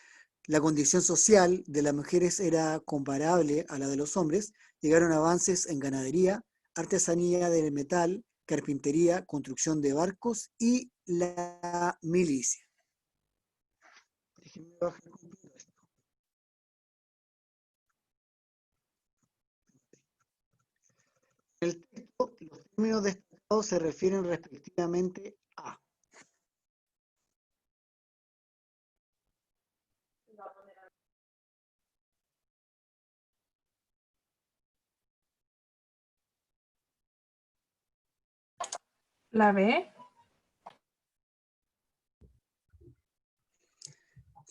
La condición social de las mujeres era comparable a la de los hombres. Llegaron avances en ganadería, artesanía del metal, carpintería, construcción de barcos y la milicia. Déjenme bajar un poquito esto. En el texto, los términos destacados se refieren respectivamente a La B.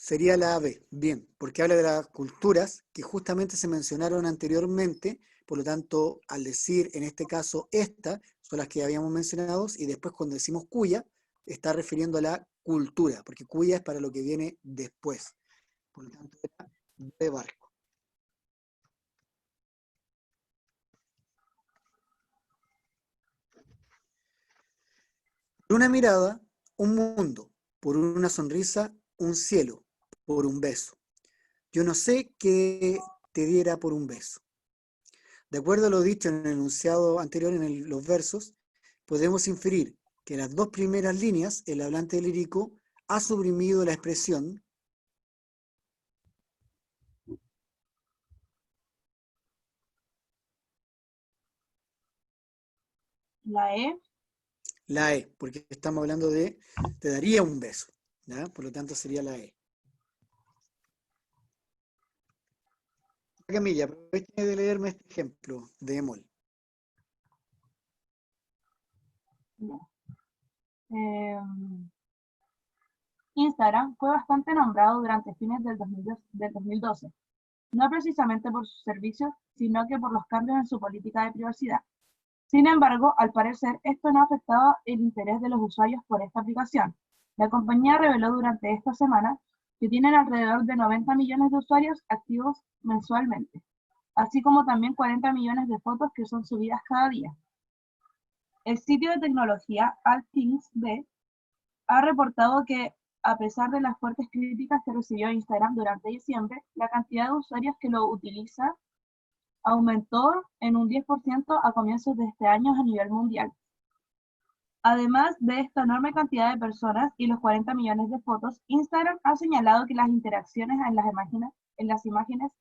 sería la B, bien, porque habla de las culturas que justamente se mencionaron anteriormente, por lo tanto, al decir en este caso esta, son las que habíamos mencionado, y después cuando decimos cuya, está refiriendo a la cultura, porque cuya es para lo que viene después. Por lo tanto, era de barco. Por una mirada, un mundo, por una sonrisa, un cielo, por un beso. Yo no sé qué te diera por un beso. De acuerdo a lo dicho en el enunciado anterior, en los versos, podemos inferir que en las dos primeras líneas, el hablante lírico ha suprimido la expresión La E. la E, porque estamos hablando de te daría un beso, ¿ya? Por lo tanto sería la E. Camilla, aproveche de leerme este ejemplo de bemol. Instagram fue bastante nombrado durante fines del 2012, no precisamente por sus servicios, sino que por los cambios en su política de privacidad. Sin embargo, al parecer, esto no afectaba el interés de los usuarios por esta aplicación. La compañía reveló durante esta semana que tienen alrededor de 90 millones de usuarios activos mensualmente, así como también 40 millones de fotos que son subidas cada día. El sitio de tecnología AllThingsB ha reportado que, a pesar de las fuertes críticas que recibió Instagram durante diciembre, la cantidad de usuarios que lo utiliza aumentó en un 10% a comienzos de este año a nivel mundial. Además de esta enorme cantidad de personas y los 40 millones de fotos, Instagram ha señalado que las interacciones en las imágenes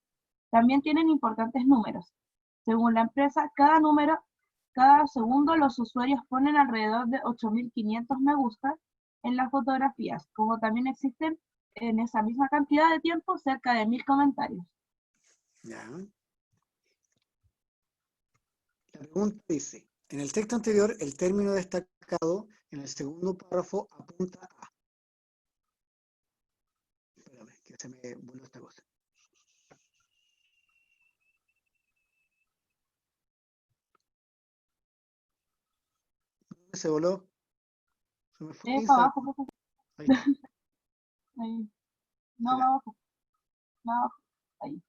también tienen importantes números. Según la empresa, cada segundo los usuarios ponen alrededor de 8.500 me gusta en las fotografías, como también existen en esa misma cantidad de tiempo cerca de 1.000 comentarios. Ya. La pregunta dice, en el texto anterior, el término destacado en el segundo párrafo apunta a... Espérame, que se me voló esta cosa. ¿Dónde se voló? Se me fue Para Instagram. abajo, por favor. Ahí está. Ahí. No, Acá. más abajo. Más abajo. Ahí.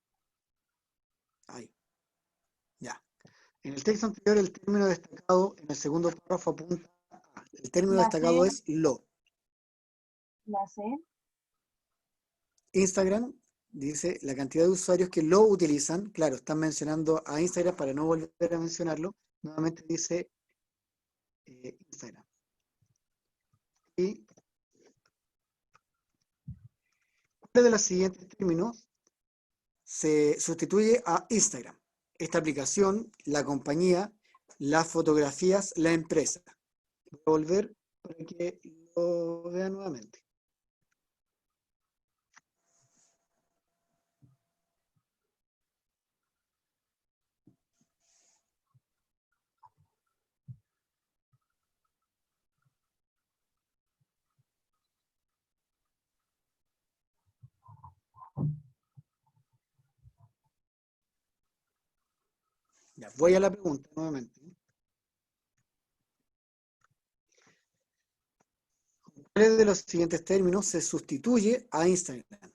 Ahí. Ya. En el texto anterior, el término destacado en el segundo párrafo apunta a... El término La destacado C. es lo. La C. Instagram dice la cantidad de usuarios que lo utilizan. Claro, están mencionando a Instagram para no volver a mencionarlo. Nuevamente dice Instagram. ¿Y cuál de los siguientes términos se sustituye a Instagram? Esta aplicación, la compañía, las fotografías, la empresa. Voy a volver para que lo vean nuevamente. Ya, voy a la pregunta nuevamente. ¿Cuál de los siguientes términos se sustituye a Instagram? ¿Puedo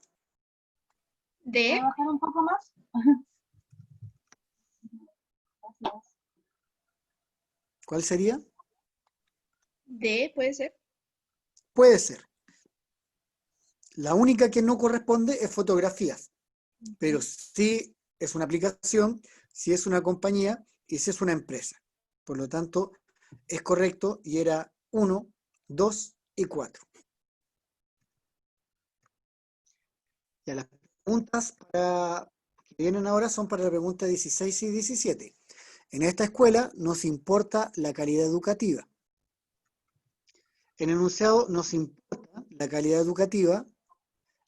¿De? bajar un poco más? Gracias. ¿Cuál sería? D, puede ser. Puede ser. La única que no corresponde es fotografías, pero sí es una aplicación, sí es una compañía y sí es una empresa. Por lo tanto, es correcto y era 1, 2 y 4. Ya las preguntas que vienen ahora son para la pregunta 16 y 17. En esta escuela nos importa la calidad educativa. En el enunciado nos importa la calidad educativa.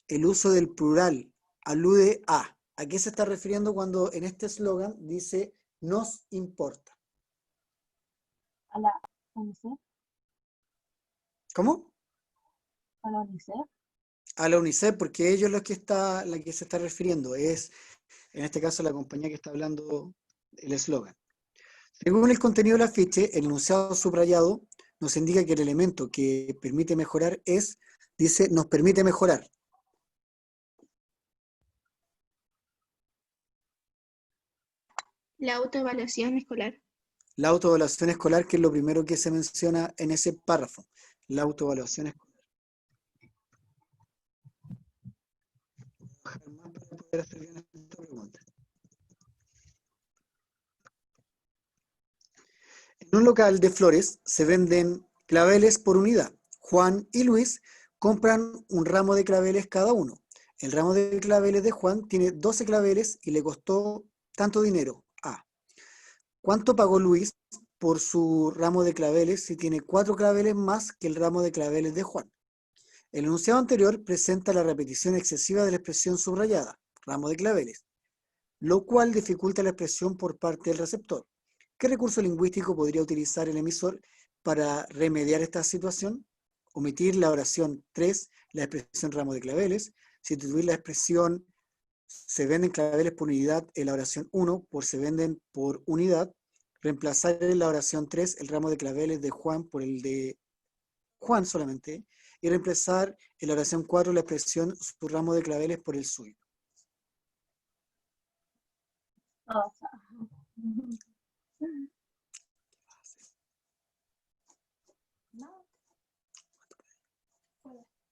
El uso del plural alude a. ¿A qué se está refiriendo cuando en este eslogan dice nos importa? A la UNICEF, ¿Cómo? a la UNICEF. A la UNICEF, porque ellos la que se está refiriendo es, en este caso, la compañía que está hablando el eslogan. Según el contenido del afiche, el enunciado subrayado nos indica que el elemento que permite mejorar dice, nos permite mejorar. La autoevaluación escolar. La autoevaluación escolar, que es lo primero que se menciona en ese párrafo. La autoevaluación escolar. Para poder hacer bien esta pregunta. En un local de flores se venden claveles por unidad. Juan y Luis compran un ramo de claveles cada uno. El ramo de claveles de Juan tiene 12 claveles y le costó tanto dinero. A. ¿Cuánto pagó Luis por su ramo de claveles si tiene 4 claveles más que el ramo de claveles de Juan? El enunciado anterior presenta la repetición excesiva de la expresión subrayada, ramo de claveles, lo cual dificulta la expresión por parte del receptor. ¿Qué recurso lingüístico podría utilizar el emisor para remediar esta situación? Omitir la oración 3, la expresión ramo de claveles, sustituir la expresión se venden claveles por unidad en la oración 1 por se venden por unidad, reemplazar en la oración 3 el ramo de claveles de Juan por el de Juan solamente, y reemplazar en la oración 4 la expresión su ramo de claveles por el suyo.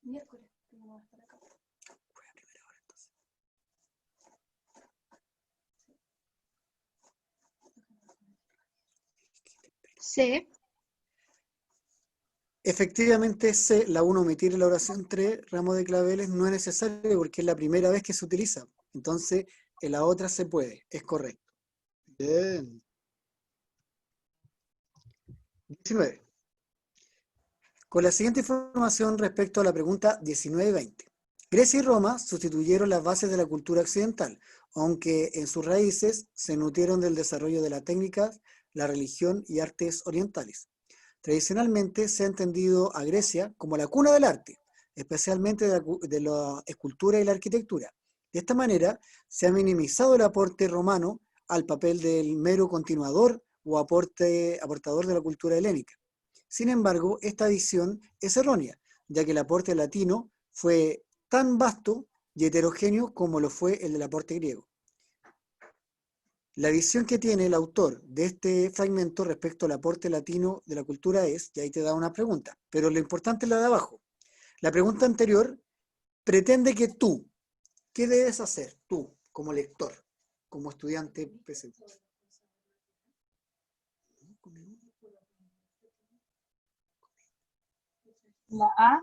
Miércoles, que no va a estar acá. C. Efectivamente, C, la 1 omitir en la oración 3, ramo de claveles, no es necesario porque es la primera vez que se utiliza. Entonces, en la otra se puede, es correcto. Bien. 19. Con la siguiente información respecto a la pregunta 19 y 20. Grecia y Roma sustituyeron las bases de la cultura occidental, aunque en sus raíces se nutrieron del desarrollo de la técnica, la religión y artes orientales. Tradicionalmente se ha entendido a Grecia como la cuna del arte, especialmente de la escultura y la arquitectura. De esta manera se ha minimizado el aporte romano al papel del mero continuador o aportador de la cultura helénica. Sin embargo, esta visión es errónea, ya que el aporte latino fue tan vasto y heterogéneo como lo fue el del aporte griego. La visión que tiene el autor de este fragmento respecto al aporte latino de la cultura es, y ahí te da una pregunta, pero lo importante es la de abajo. La pregunta anterior pretende que tú, ¿qué debes hacer tú como lector, como estudiante presente? La A.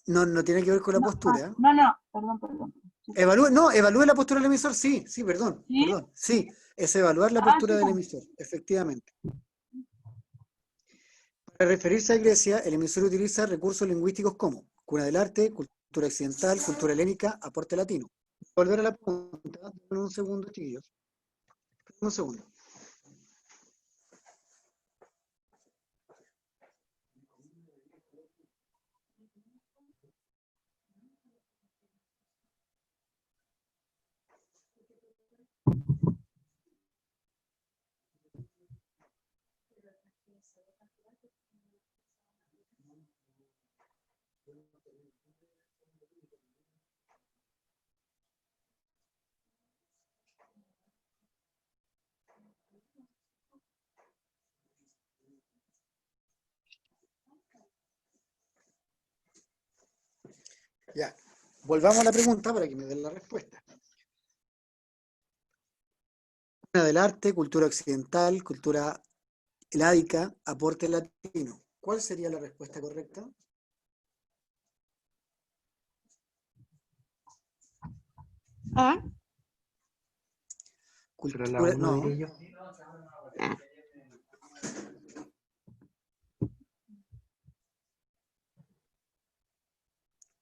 No tiene que ver con la No, postura. perdón. Evalúe la postura del emisor, sí, perdón. ¿Sí? Sí, es evaluar la Ah, postura sí, del pues. emisor, efectivamente. Para referirse a Grecia, el emisor utiliza recursos lingüísticos como cuna del arte, cultura occidental, cultura helénica, aporte latino. Volver a la pregunta, denme un segundo, chiquillos. Un segundo. Ya. Volvamos a la pregunta para que me den la respuesta. Del arte, cultura occidental, cultura heládica, aporte latino. ¿Cuál sería la respuesta correcta? A. Pero la Cultura, 1 no. diría yo.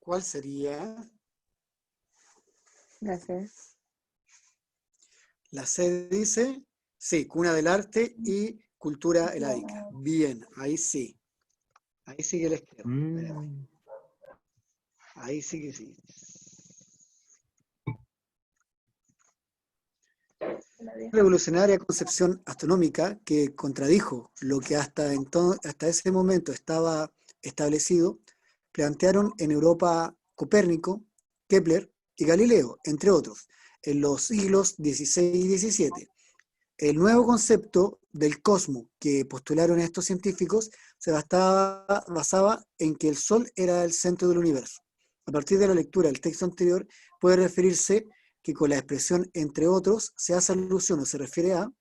¿Cuál sería? La C. La C dice, sí, cuna del arte y cultura heládica. Bien, ahí sí. Ahí sí que les creo. Mm. Ahí sí que sí. Revolucionaria concepción astronómica que contradijo lo que hasta ese momento estaba establecido, plantearon en Europa Copérnico, Kepler y Galileo, entre otros, en los siglos XVI y XVII. El nuevo concepto del cosmos que postularon estos científicos se basaba en que el Sol era el centro del universo. A partir de la lectura del texto anterior, puede referirse que con la expresión entre otros se hace alusión o se refiere a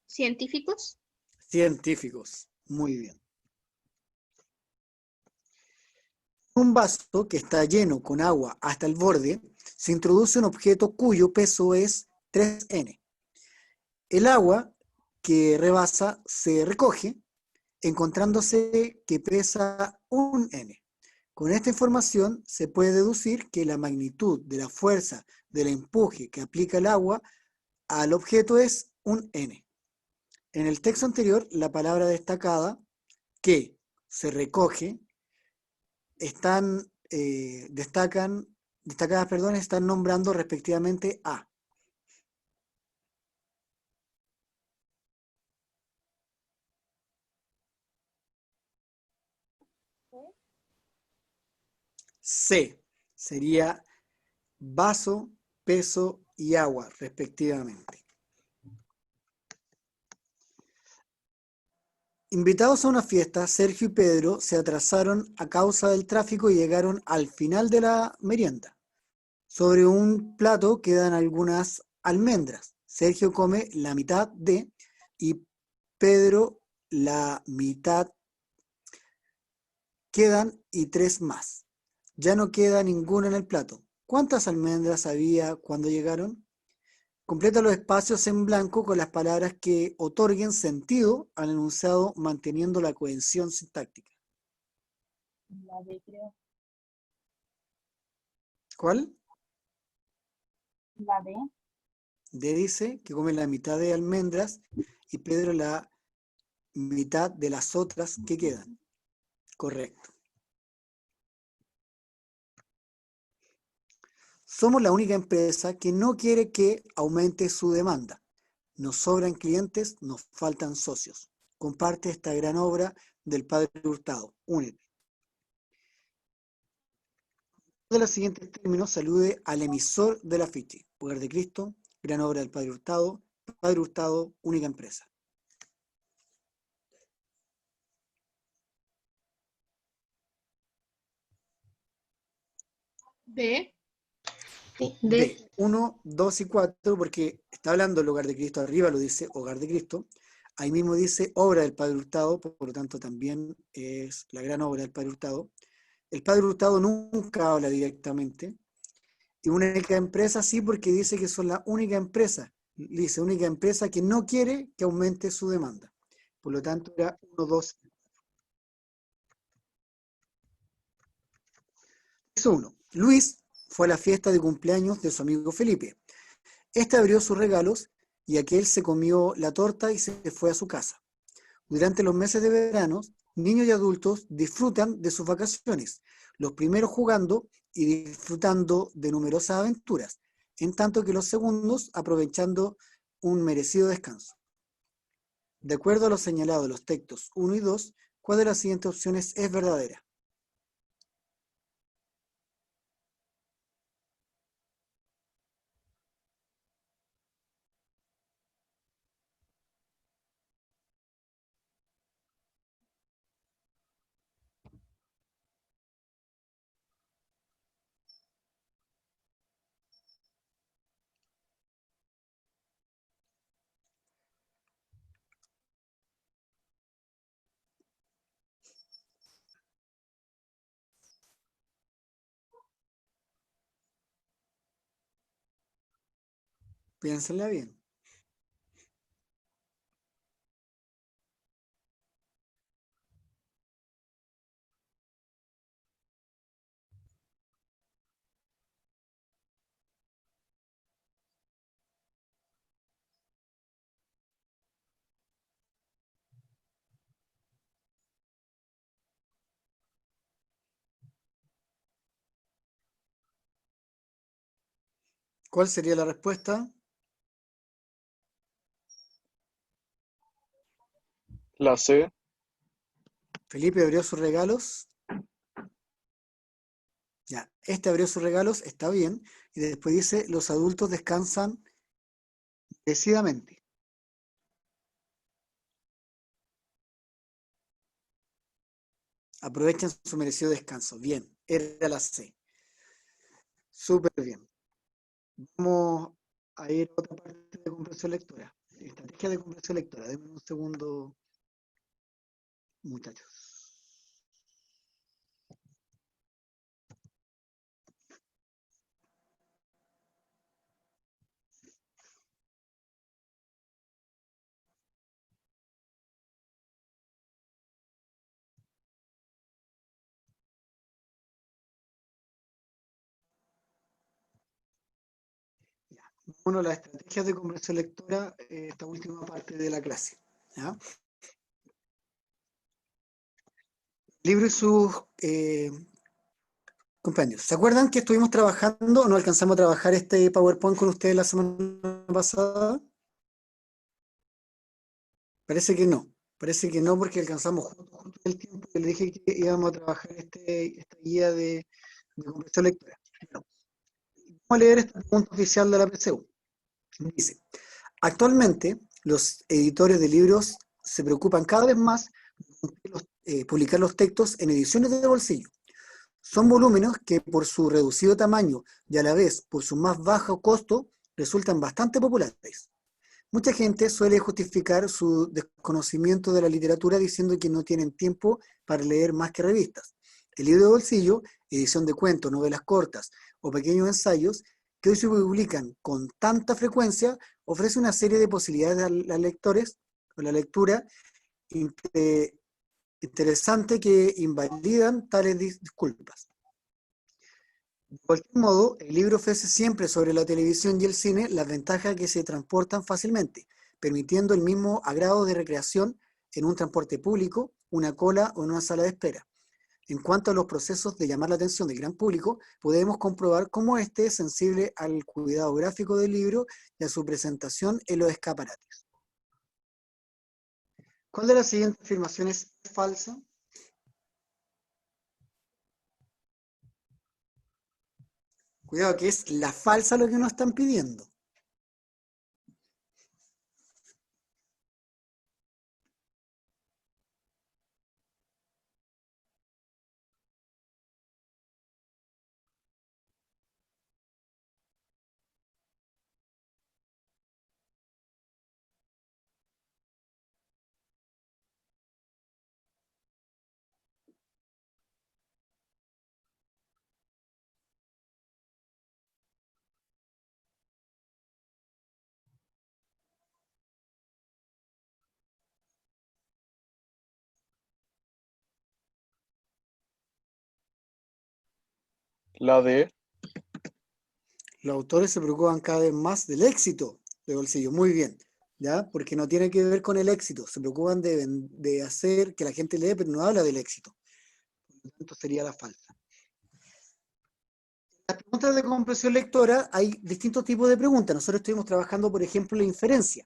¿Científicos? científicos. Muy bien. Un vaso que está lleno con agua hasta el borde, se introduce un objeto cuyo peso es 3N. El agua que rebasa se recoge, encontrándose que pesa 1N. Con esta información se puede deducir que la magnitud de la fuerza del empuje que aplica el agua al objeto es 1N. En el texto anterior, la palabra destacada, que se recoge, están destacadas, están nombrando respectivamente a C, sería vaso, peso y agua, respectivamente. Invitados a una fiesta, Sergio y Pedro se atrasaron a causa del tráfico y llegaron al final de la merienda. Sobre un plato quedan algunas almendras. Sergio come la mitad y Pedro la mitad. Quedan y 3 más. Ya no queda ninguna en el plato. ¿Cuántas almendras había cuando llegaron? Completa los espacios en blanco con las palabras que otorguen sentido al enunciado manteniendo la cohesión sintáctica. La D, creo. ¿Cuál? La D. D dice que come la mitad de almendras y Pedro la mitad de las otras que quedan. Correcto. Somos la única empresa que no quiere que aumente su demanda. Nos sobran clientes, nos faltan socios. Comparte esta gran obra del Padre Hurtado. Únete. De los siguientes términos, salude al emisor del afiche. Hogar de Cristo, gran obra del Padre Hurtado, única empresa. B. D. 1, 2 y 4, porque está hablando del Hogar de Cristo, arriba lo dice Hogar de Cristo, ahí mismo dice obra del Padre Hurtado, por lo tanto también es la gran obra del Padre Hurtado. El Padre Hurtado nunca habla directamente, y única empresa sí, porque dice que son la única empresa, dice única empresa que no quiere que aumente su demanda. Por lo tanto era 1, 2. Es 1. Luis fue a la fiesta de cumpleaños de su amigo Felipe. Este abrió sus regalos y aquel se comió la torta y se fue a su casa. Durante los meses de verano, niños y adultos disfrutan de sus vacaciones, los primeros jugando y disfrutando de numerosas aventuras, en tanto que los segundos aprovechando un merecido descanso. De acuerdo a lo señalado en los textos 1 y 2, ¿cuál de las siguientes opciones es verdadera? Piénsenla bien. ¿Cuál sería la respuesta? La C. Felipe abrió sus regalos. Ya, este abrió sus regalos, está bien. Y después dice, los adultos descansan merecidamente. Aprovechen su merecido descanso. Bien, era la C. Súper bien. Vamos a ir a otra parte de comprensión lectora. Estrategia de comprensión lectora. Denme un segundo, muchachos. Bueno, las estrategias de comprensión lectora, esta última parte de la clase. ¿Ya? Libro y sus compendios. ¿Se acuerdan que estuvimos trabajando o no alcanzamos a trabajar este PowerPoint con ustedes la semana pasada? Parece que no. Parece que no porque alcanzamos justo el tiempo que le dije que íbamos a trabajar esta guía de comprensión lectora. Bueno, vamos a leer esta pregunta oficial de la PSU. Dice, actualmente los editores de libros se preocupan cada vez más de publicar los textos en ediciones de bolsillo. Son volúmenes que por su reducido tamaño y a la vez por su más bajo costo resultan bastante populares. Mucha gente suele justificar su desconocimiento de la literatura diciendo que no tienen tiempo para leer más que revistas. El libro de bolsillo, edición de cuentos, novelas cortas o pequeños ensayos, que hoy se publican con tanta frecuencia, ofrece una serie de posibilidades a los lectores o la lectura interesante que invalidan tales disculpas. De cualquier modo, el libro ofrece siempre sobre la televisión y el cine las ventajas que se transportan fácilmente, permitiendo el mismo agrado de recreación en un transporte público, una cola o en una sala de espera. En cuanto a los procesos de llamar la atención del gran público, podemos comprobar cómo éste es sensible al cuidado gráfico del libro y a su presentación en los escaparates. ¿Cuál de las siguientes afirmaciones es falsa? Cuidado que es la falsa lo que nos están pidiendo. La D. Los autores se preocupan cada vez más del éxito de bolsillo. Muy bien, ¿ya? Porque no tiene que ver con el éxito. Se preocupan de hacer que la gente lee, pero no habla del éxito. Por lo tanto, sería la falsa. En las preguntas de comprensión lectora hay distintos tipos de preguntas. Nosotros estuvimos trabajando, por ejemplo, la inferencia.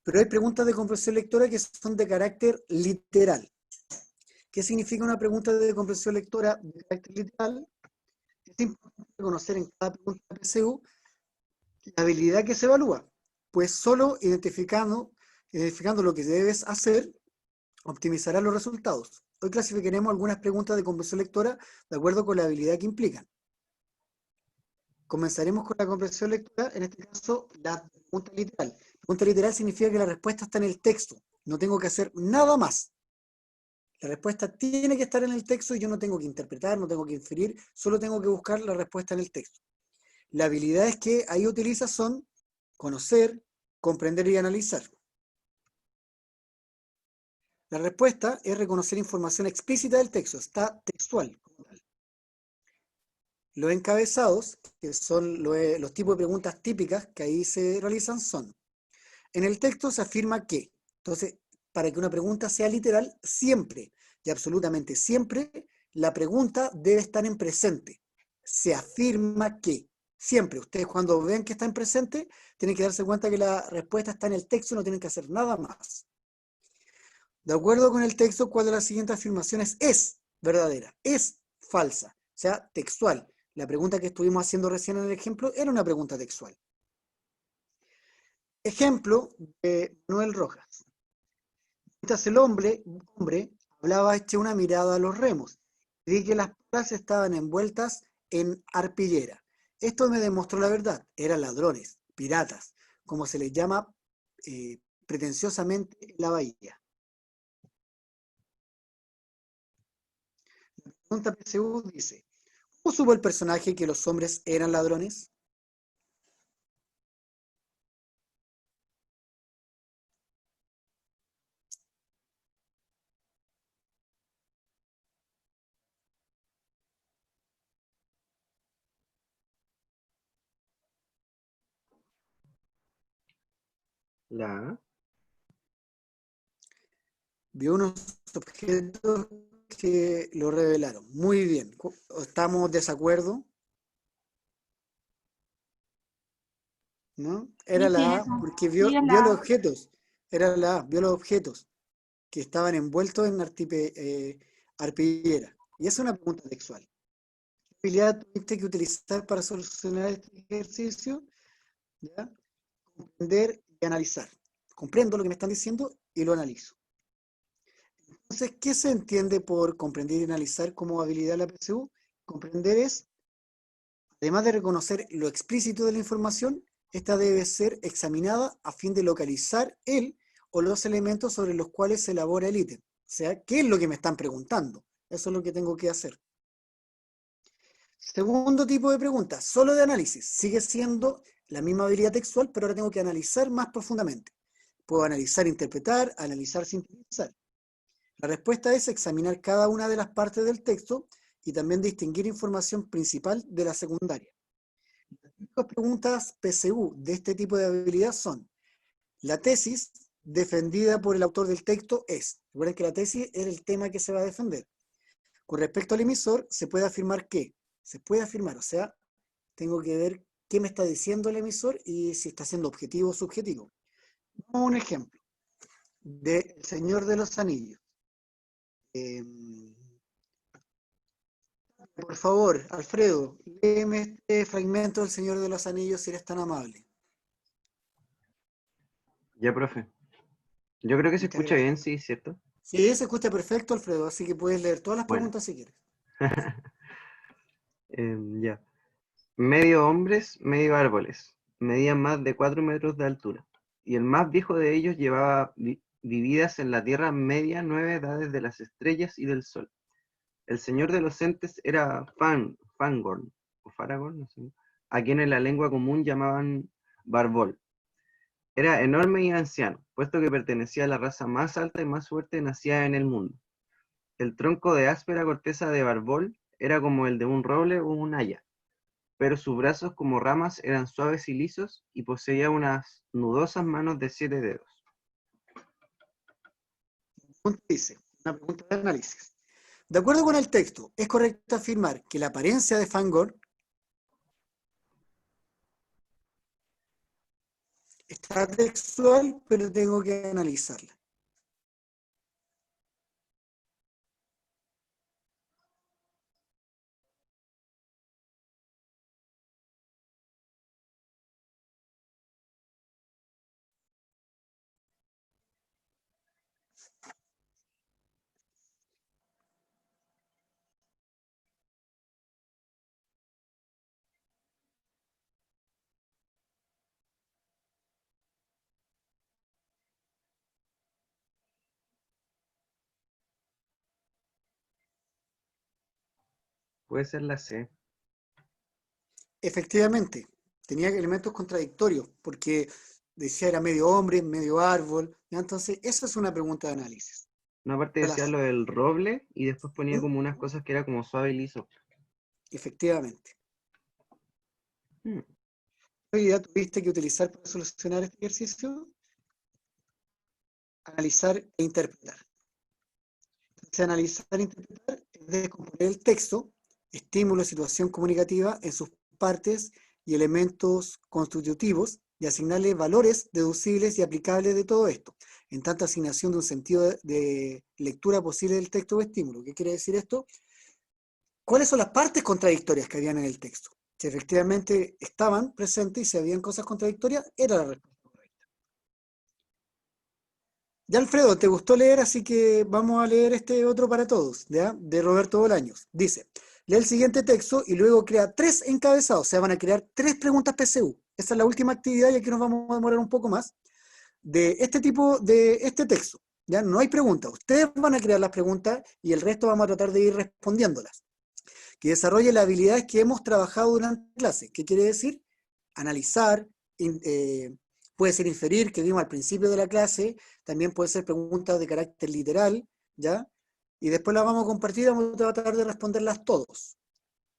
Pero hay preguntas de comprensión lectora que son de carácter literal. ¿Qué significa una pregunta de comprensión lectora de carácter literal? Es importante conocer en cada pregunta de PSU la habilidad que se evalúa, pues solo identificando lo que debes hacer, optimizarás los resultados. Hoy clasificaremos algunas preguntas de comprensión lectora de acuerdo con la habilidad que implican. Comenzaremos con la comprensión lectora, en este caso, la pregunta literal. Pregunta literal significa que la respuesta está en el texto, no tengo que hacer nada más. La respuesta tiene que estar en el texto y yo no tengo que interpretar, no tengo que inferir, solo tengo que buscar la respuesta en el texto. Las habilidades que ahí utiliza son conocer, comprender y analizar. La respuesta es reconocer información explícita del texto, está textual como tal. Los encabezados, que son los tipos de preguntas típicas que ahí se realizan, son: en el texto se afirma que. Entonces, para que una pregunta sea literal, siempre y absolutamente siempre, la pregunta debe estar en presente. Se afirma que. Siempre, ustedes cuando ven que está en presente, tienen que darse cuenta que la respuesta está en el texto y no tienen que hacer nada más. De acuerdo con el texto, ¿cuál de las siguientes afirmaciones es verdadera? Es falsa, o sea, textual. La pregunta que estuvimos haciendo recién en el ejemplo era una pregunta textual. Ejemplo de Manuel Rojas. Mientras el hombre hablaba, eché una mirada a los remos. Vi que las palas estaban envueltas en arpillera. Esto me demostró la verdad. Eran ladrones, piratas, como se les llama pretenciosamente en la bahía. La pregunta PSU dice: ¿cómo supo el personaje que los hombres eran ladrones? La Vio unos objetos que lo revelaron. Muy bien. ¿Estamos de desacuerdo? ¿No? Era Sí, sí, la A, eso. porque Sí, es vio la los A. objetos. Era la A, vio los objetos que estaban envueltos en arpillera. Y esa es una pregunta textual. ¿Qué habilidad tuviste que utilizar para solucionar este ejercicio? ¿Ya? Comprender y analizar. Comprendo lo que me están diciendo y lo analizo. Entonces, ¿qué se entiende por comprender y analizar como habilidad de la PSU? Comprender es, además de reconocer lo explícito de la información, esta debe ser examinada a fin de localizar el o los elementos sobre los cuales se elabora el ítem. O sea, ¿qué es lo que me están preguntando? Eso es lo que tengo que hacer. Segundo tipo de pregunta, solo de análisis. Sigue siendo la misma habilidad textual, pero ahora tengo que analizar más profundamente. Puedo analizar, interpretar, analizar, sintetizar. La respuesta es examinar cada una de las partes del texto y también distinguir información principal de la secundaria. Las preguntas PSU de este tipo de habilidad son: la tesis defendida por el autor del texto es. Recuerden que la tesis es el tema que se va a defender. Con respecto al emisor, se puede afirmar que. Se puede afirmar, o sea, tengo que ver qué me está diciendo el emisor y si está siendo objetivo o subjetivo. Vamos a un ejemplo de El Señor de los Anillos. Por favor, Alfredo, léeme este fragmento del Señor de los Anillos si eres tan amable. Ya, profe. Yo creo que se Muchas escucha bien, gracias. sí, ¿cierto? Sí, se escucha perfecto, Alfredo, así que puedes leer todas las Bueno. preguntas si quieres. Ya. Medio hombres, medio árboles. Medían más de 4 metros de altura. Y el más viejo de ellos llevaba vividas en la tierra media 9 edades de las estrellas y del sol. El señor de los entes era Fangorn, o Faragorn, no sé, a quien en la lengua común llamaban Barbol. Era enorme y anciano, puesto que pertenecía a la raza más alta y más fuerte nacida en el mundo. El tronco de áspera corteza de Barbol era como el de un roble o un haya, pero sus brazos como ramas eran suaves y lisos y poseía unas nudosas manos de 7 dedos. Dice, una pregunta de análisis. De acuerdo con el texto, ¿es correcto afirmar que la apariencia de Fangorn Está textual, pero tengo que analizarla. Puede ser la C. Efectivamente, tenía elementos contradictorios, porque decía era medio hombre, medio árbol, ¿ya? Entonces esa es una pregunta de análisis. Una parte Era decía la lo del roble y después ponía ¿Mm? como unas cosas que era como suave y liso. Efectivamente. Mm. ¿Qué habilidad tuviste que utilizar para solucionar este ejercicio? Analizar e interpretar. Entonces, analizar e interpretar es descomponer el texto, estímulo, situación comunicativa en sus partes y elementos constitutivos y asignarle valores deducibles y aplicables de todo esto, en tanto asignación de un sentido de lectura posible del texto o estímulo. ¿Qué quiere decir esto? ¿Cuáles son las partes contradictorias que habían en el texto? Si efectivamente estaban presentes y si habían cosas contradictorias, era la respuesta. Ya, Alfredo, ¿te gustó leer? Así que vamos a leer este otro para todos, ¿ya? De Roberto Bolaños. Dice, lee el siguiente texto y luego crea 3 encabezados, o sea, van a crear 3 preguntas PSU. Esa es la última actividad y aquí nos vamos a demorar un poco más, de este tipo, de este texto, ¿ya? No hay preguntas, ustedes van a crear las preguntas y el resto vamos a tratar de ir respondiéndolas. Que desarrolle las habilidades que hemos trabajado durante la clase. ¿Qué quiere decir? Analizar, puede ser inferir, que vimos al principio de la clase, también puede ser preguntas de carácter literal, ¿ya? Y después las vamos a compartir y vamos a tratar de responderlas todos.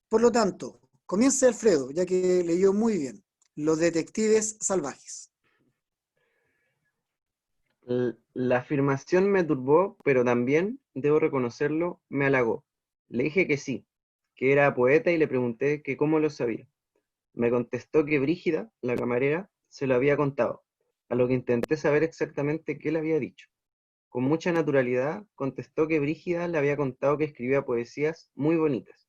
Por lo tanto, comience Alfredo, ya que leyó muy bien. Los detectives salvajes. La afirmación me turbó, pero también, debo reconocerlo, me halagó. Le dije que sí, que era poeta y le pregunté que cómo lo sabía. Me contestó que Brígida, la camarera, se lo había contado, a lo que intenté saber exactamente qué le había dicho. Con mucha naturalidad contestó que Brígida le había contado que escribía poesías muy bonitas.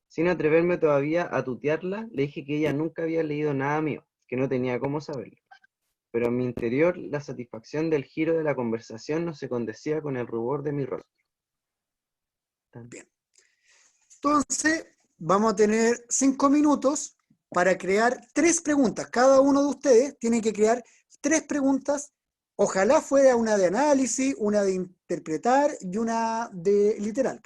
Sin atreverme todavía a tutearla, le dije que ella nunca había leído nada mío, que no tenía cómo saberlo. Pero en mi interior la satisfacción del giro de la conversación no se condecía con el rubor de mi rostro. Bien. Entonces, vamos a tener 5 minutos para crear 3 preguntas. Cada uno de ustedes tiene que crear 3 preguntas. Ojalá fuera una de análisis, una de interpretar y una de literal,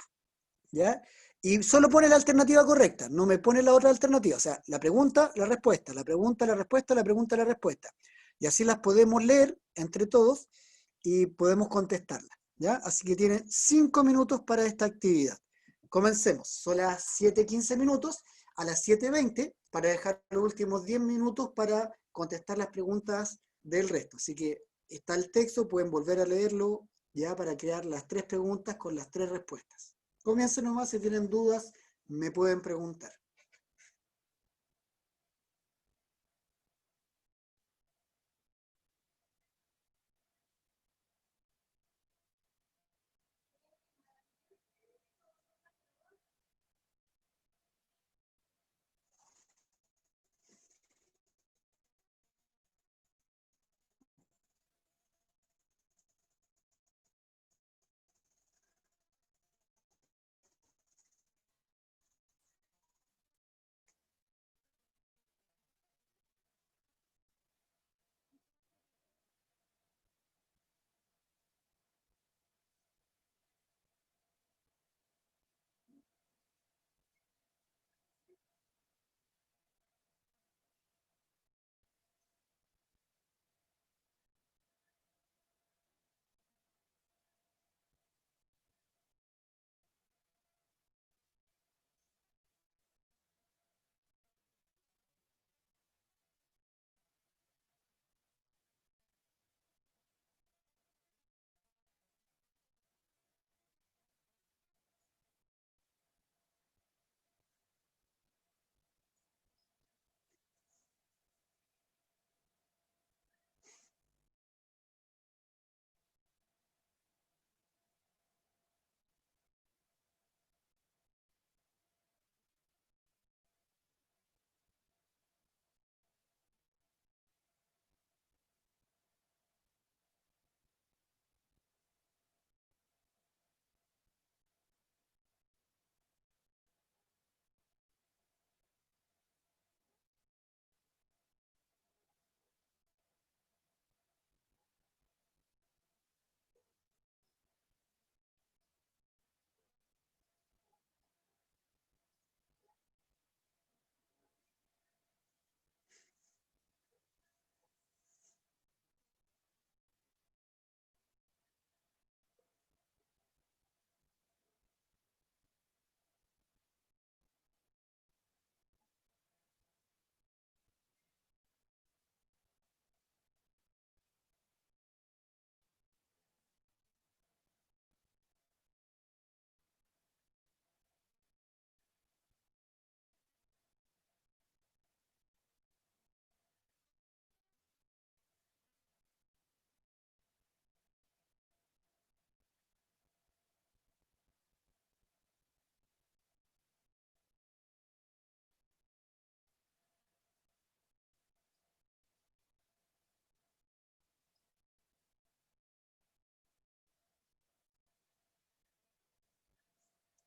¿ya? Y solo pone la alternativa correcta, no me pone la otra alternativa. O sea, la pregunta, la respuesta, la pregunta, la respuesta, la pregunta, la respuesta. Y así las podemos leer entre todos y podemos contestarlas, ¿ya? Así que tienen 5 minutos para esta actividad. Comencemos. Son las 7:15 minutos. A las 7:20 para dejar los últimos 10 minutos para contestar las preguntas del resto. Así que está el texto, pueden volver a leerlo ya para crear las 3 preguntas con las 3 respuestas. Comiencen nomás, si tienen dudas, me pueden preguntar.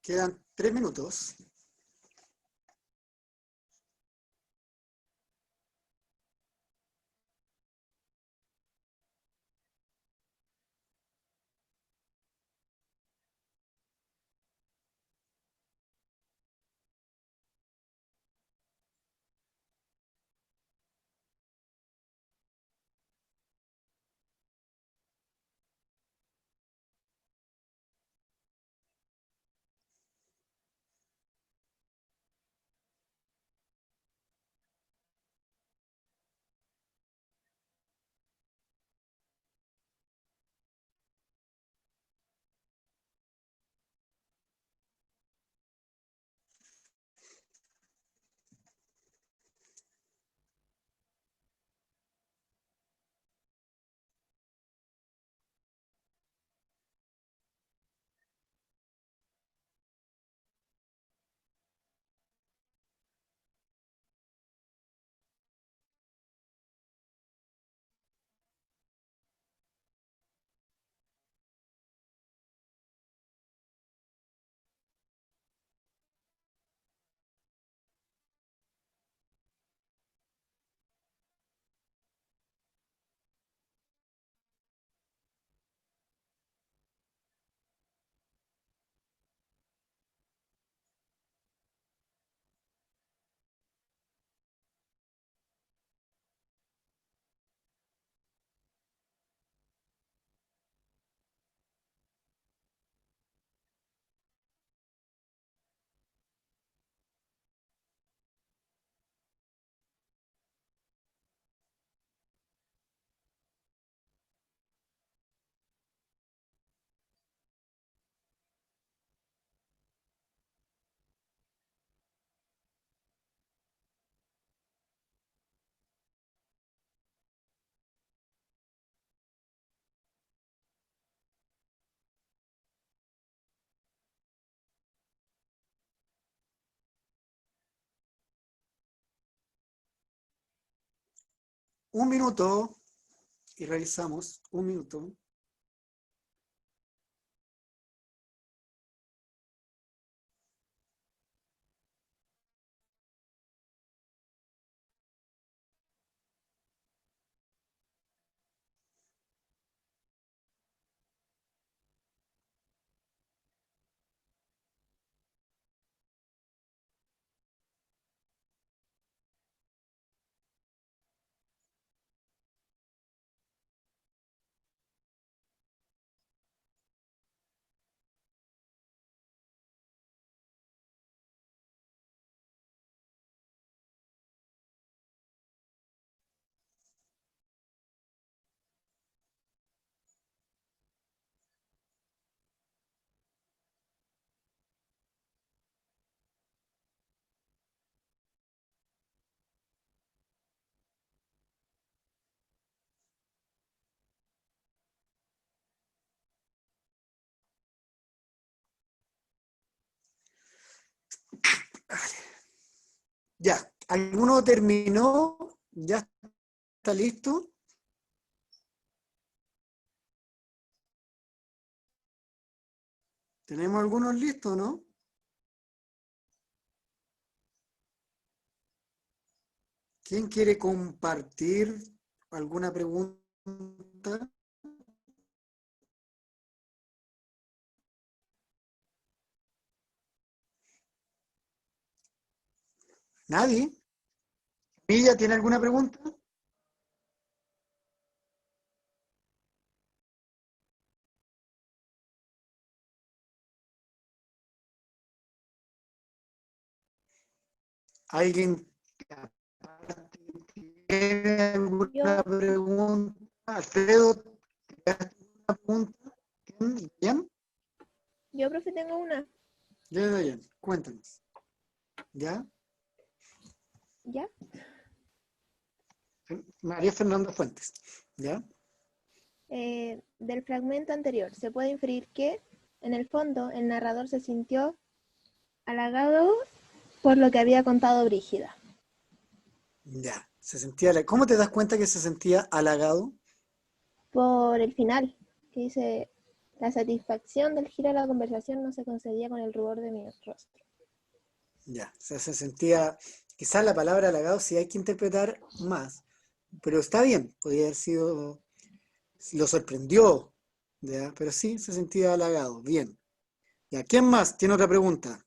Quedan 3 minutos. Un minuto y realizamos. Un minuto. Ya, ¿alguno terminó? ¿Ya está listo? ¿Tenemos algunos listos, no? ¿Quién quiere compartir alguna pregunta? ¿Nadie? ¿Milla tiene alguna pregunta? ¿Alguien tiene alguna pregunta? Alfredo, ¿tienes alguna pregunta? ¿Bien? Yo, profe, tengo una. Bien, cuéntanos. ¿Ya? ¿Ya? María Fernanda Fuentes. ¿Ya? Del fragmento anterior, se puede inferir que, en el fondo, el narrador se sintió halagado por lo que había contado Brígida. Ya. ¿Cómo te das cuenta que se sentía halagado? Por el final, que dice, La satisfacción del giro de la conversación no se concedía con el rubor de mi rostro. Ya, o sea, se sentía, quizás la palabra halagado sí hay que interpretar más, pero está bien, podría haber sido, lo sorprendió, ¿ya? Pero sí se sentía halagado, bien. Ya, ¿quién más tiene otra pregunta?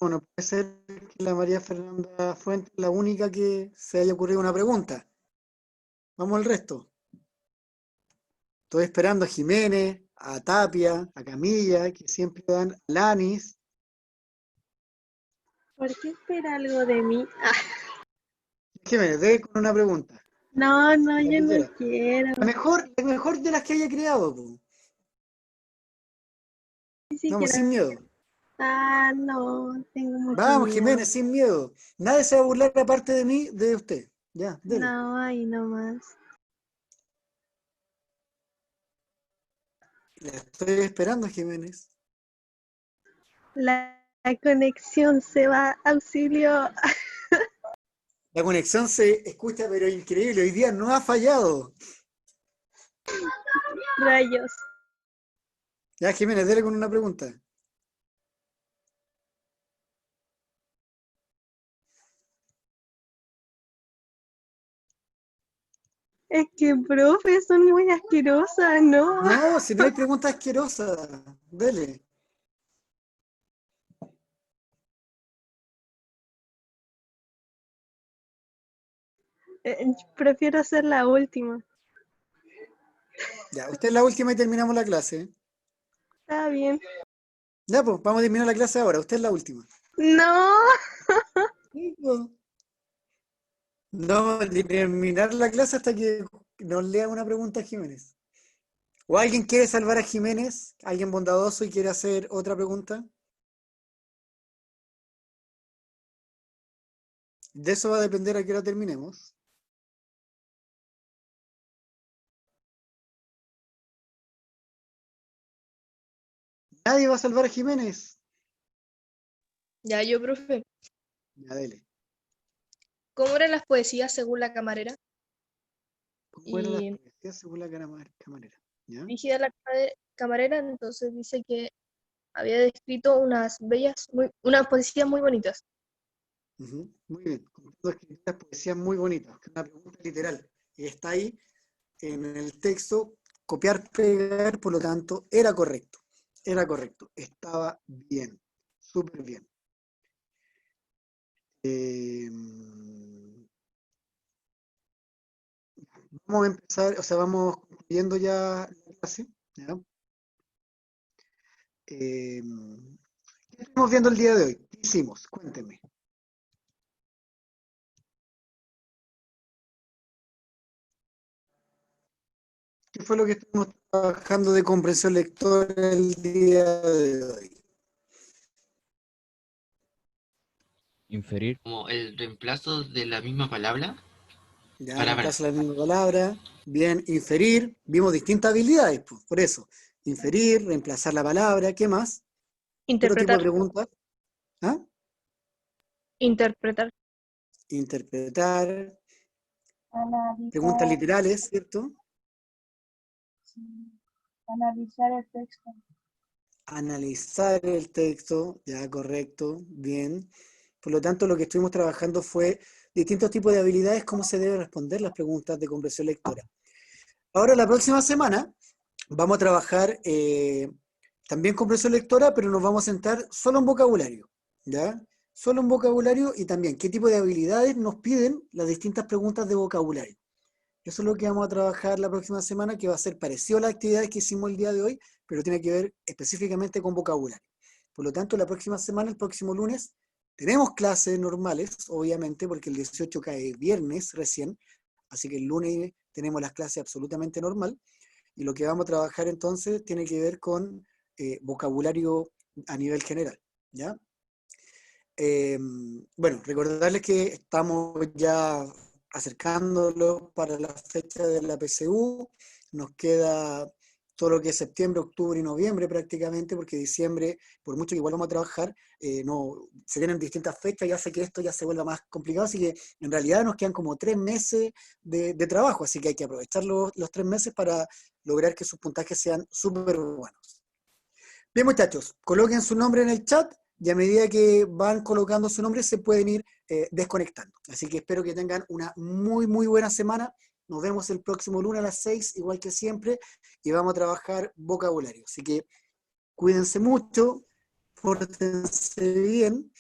Bueno, puede ser que la María Fernanda Fuentes la única que se haya ocurrido una pregunta. Vamos al resto. Estoy esperando a Jiménez, a Tapia, a Camilla, que siempre dan, a Lanis. ¿Por qué espera algo de mí? Ah, Jiménez, debe con una pregunta. no, La yo que no quiera. quiero. La mejor de las que haya creado, po. Ni siquiera. Vamos, sin miedo. Ah, no, tengo mucho Vamos, miedo. Jiménez, sin miedo. Nadie se va a burlar aparte de mí, de usted. Ya, dele. No, ahí nomás. La estoy esperando, Jiménez. La conexión se va, auxilio. La conexión se escucha, pero increíble. Hoy día no ha fallado. Rayos. Ya, Jiménez, dele con una pregunta. Es que, profe, son muy asquerosas, ¿no? No, si no hay pregunta asquerosa, dele. Prefiero hacer la última. Ya, usted es la última y terminamos la clase. Está bien. Ya, pues, vamos a terminar la clase ahora. Usted es la última. No. Sí, pues. No vamos a terminar la clase hasta que nos lea una pregunta a Jiménez. ¿O alguien quiere salvar a Jiménez? ¿Alguien bondadoso y quiere hacer otra pregunta? De eso va a depender a qué hora terminemos. Nadie va a salvar a Jiménez. Ya yo, profe. Ya, dele. ¿Cómo eran las poesías según la camarera? ¿Cómo eran las Y poesías según la camarera? ¿Ya? Brígida la camarera entonces dice que había descrito unas poesías muy bonitas. Ujú, muy bien. Comprendo escrituras poesías muy bonitas. Una pregunta literal. Y está ahí en el texto. Copiar, pegar, por lo tanto, era correcto. Era correcto. Estaba bien. Súper bien. Vamos a empezar, o sea, vamos concluyendo ya la clase. ¿Ya? ¿Qué estamos viendo el día de hoy? ¿Qué hicimos? Cuéntenme. ¿Qué fue lo que estuvimos trabajando de comprensión lectora el día de hoy? Inferir. Como el reemplazo de la misma palabra. Ya, reemplazo la misma palabra. Bien, inferir. Vimos distintas habilidades, pues, por eso. Inferir, reemplazar la palabra. ¿Qué más? ¿Qué otro tipo de Interpretar. preguntas? ¿Ah? Interpretar. Interpretar. Preguntas Analizar, literales, ¿cierto? sí, analizar el texto. Analizar el texto, ya, correcto, bien. Por lo tanto, lo que estuvimos trabajando fue distintos tipos de habilidades, cómo se deben responder las preguntas de comprensión lectora. Ahora, la próxima semana, vamos a trabajar también comprensión lectora, pero nos vamos a centrar solo en vocabulario, ¿ya? Solo en vocabulario y también qué tipo de habilidades nos piden las distintas preguntas de vocabulario. Eso es lo que vamos a trabajar la próxima semana, que va a ser parecido a las actividades que hicimos el día de hoy, pero tiene que ver específicamente con vocabulario. Por lo tanto, la próxima semana, el próximo lunes, tenemos clases normales, obviamente, porque el 18 cae viernes recién, así que el lunes tenemos las clases absolutamente normal, y lo que vamos a trabajar entonces tiene que ver con vocabulario a nivel general, ¿ya? Bueno, recordarles que estamos ya acercándolo para la fecha de la PSU, nos queda solo que septiembre, octubre y noviembre prácticamente, porque diciembre, por mucho que igual vamos a trabajar, no, se tienen distintas fechas y hace que esto ya se vuelva más complicado, así que en realidad nos quedan como 3 meses de trabajo, así que hay que aprovechar los 3 meses para lograr que sus puntajes sean súper buenos. Bien, muchachos, coloquen su nombre en el chat y a medida que van colocando su nombre se pueden ir desconectando. Así que espero que tengan una muy, muy buena semana. Nos vemos el próximo lunes a las 6, igual que siempre, y vamos a trabajar vocabulario. Así que cuídense mucho, pórtense bien,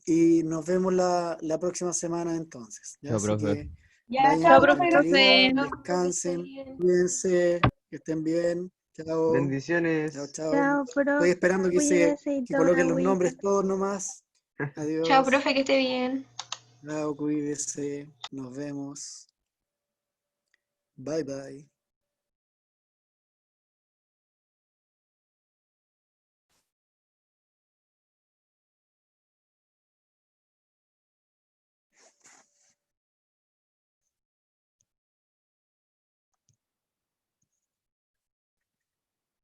y nos vemos la próxima semana entonces. ¿ya? Chao, Así profe. que Ya, vayan chao, con profe. tranquilidad, Chao, profe, que esté descansen, bien. cuídense, que estén bien. Chao. Bendiciones. Chao, chao. Chao, Estoy profe. esperando Cuídese y que tome coloquen los agüita. nombres todos nomás. Chao, Adiós. profe, que esté bien. Chao, cuídese. Nos vemos. Bye, bye.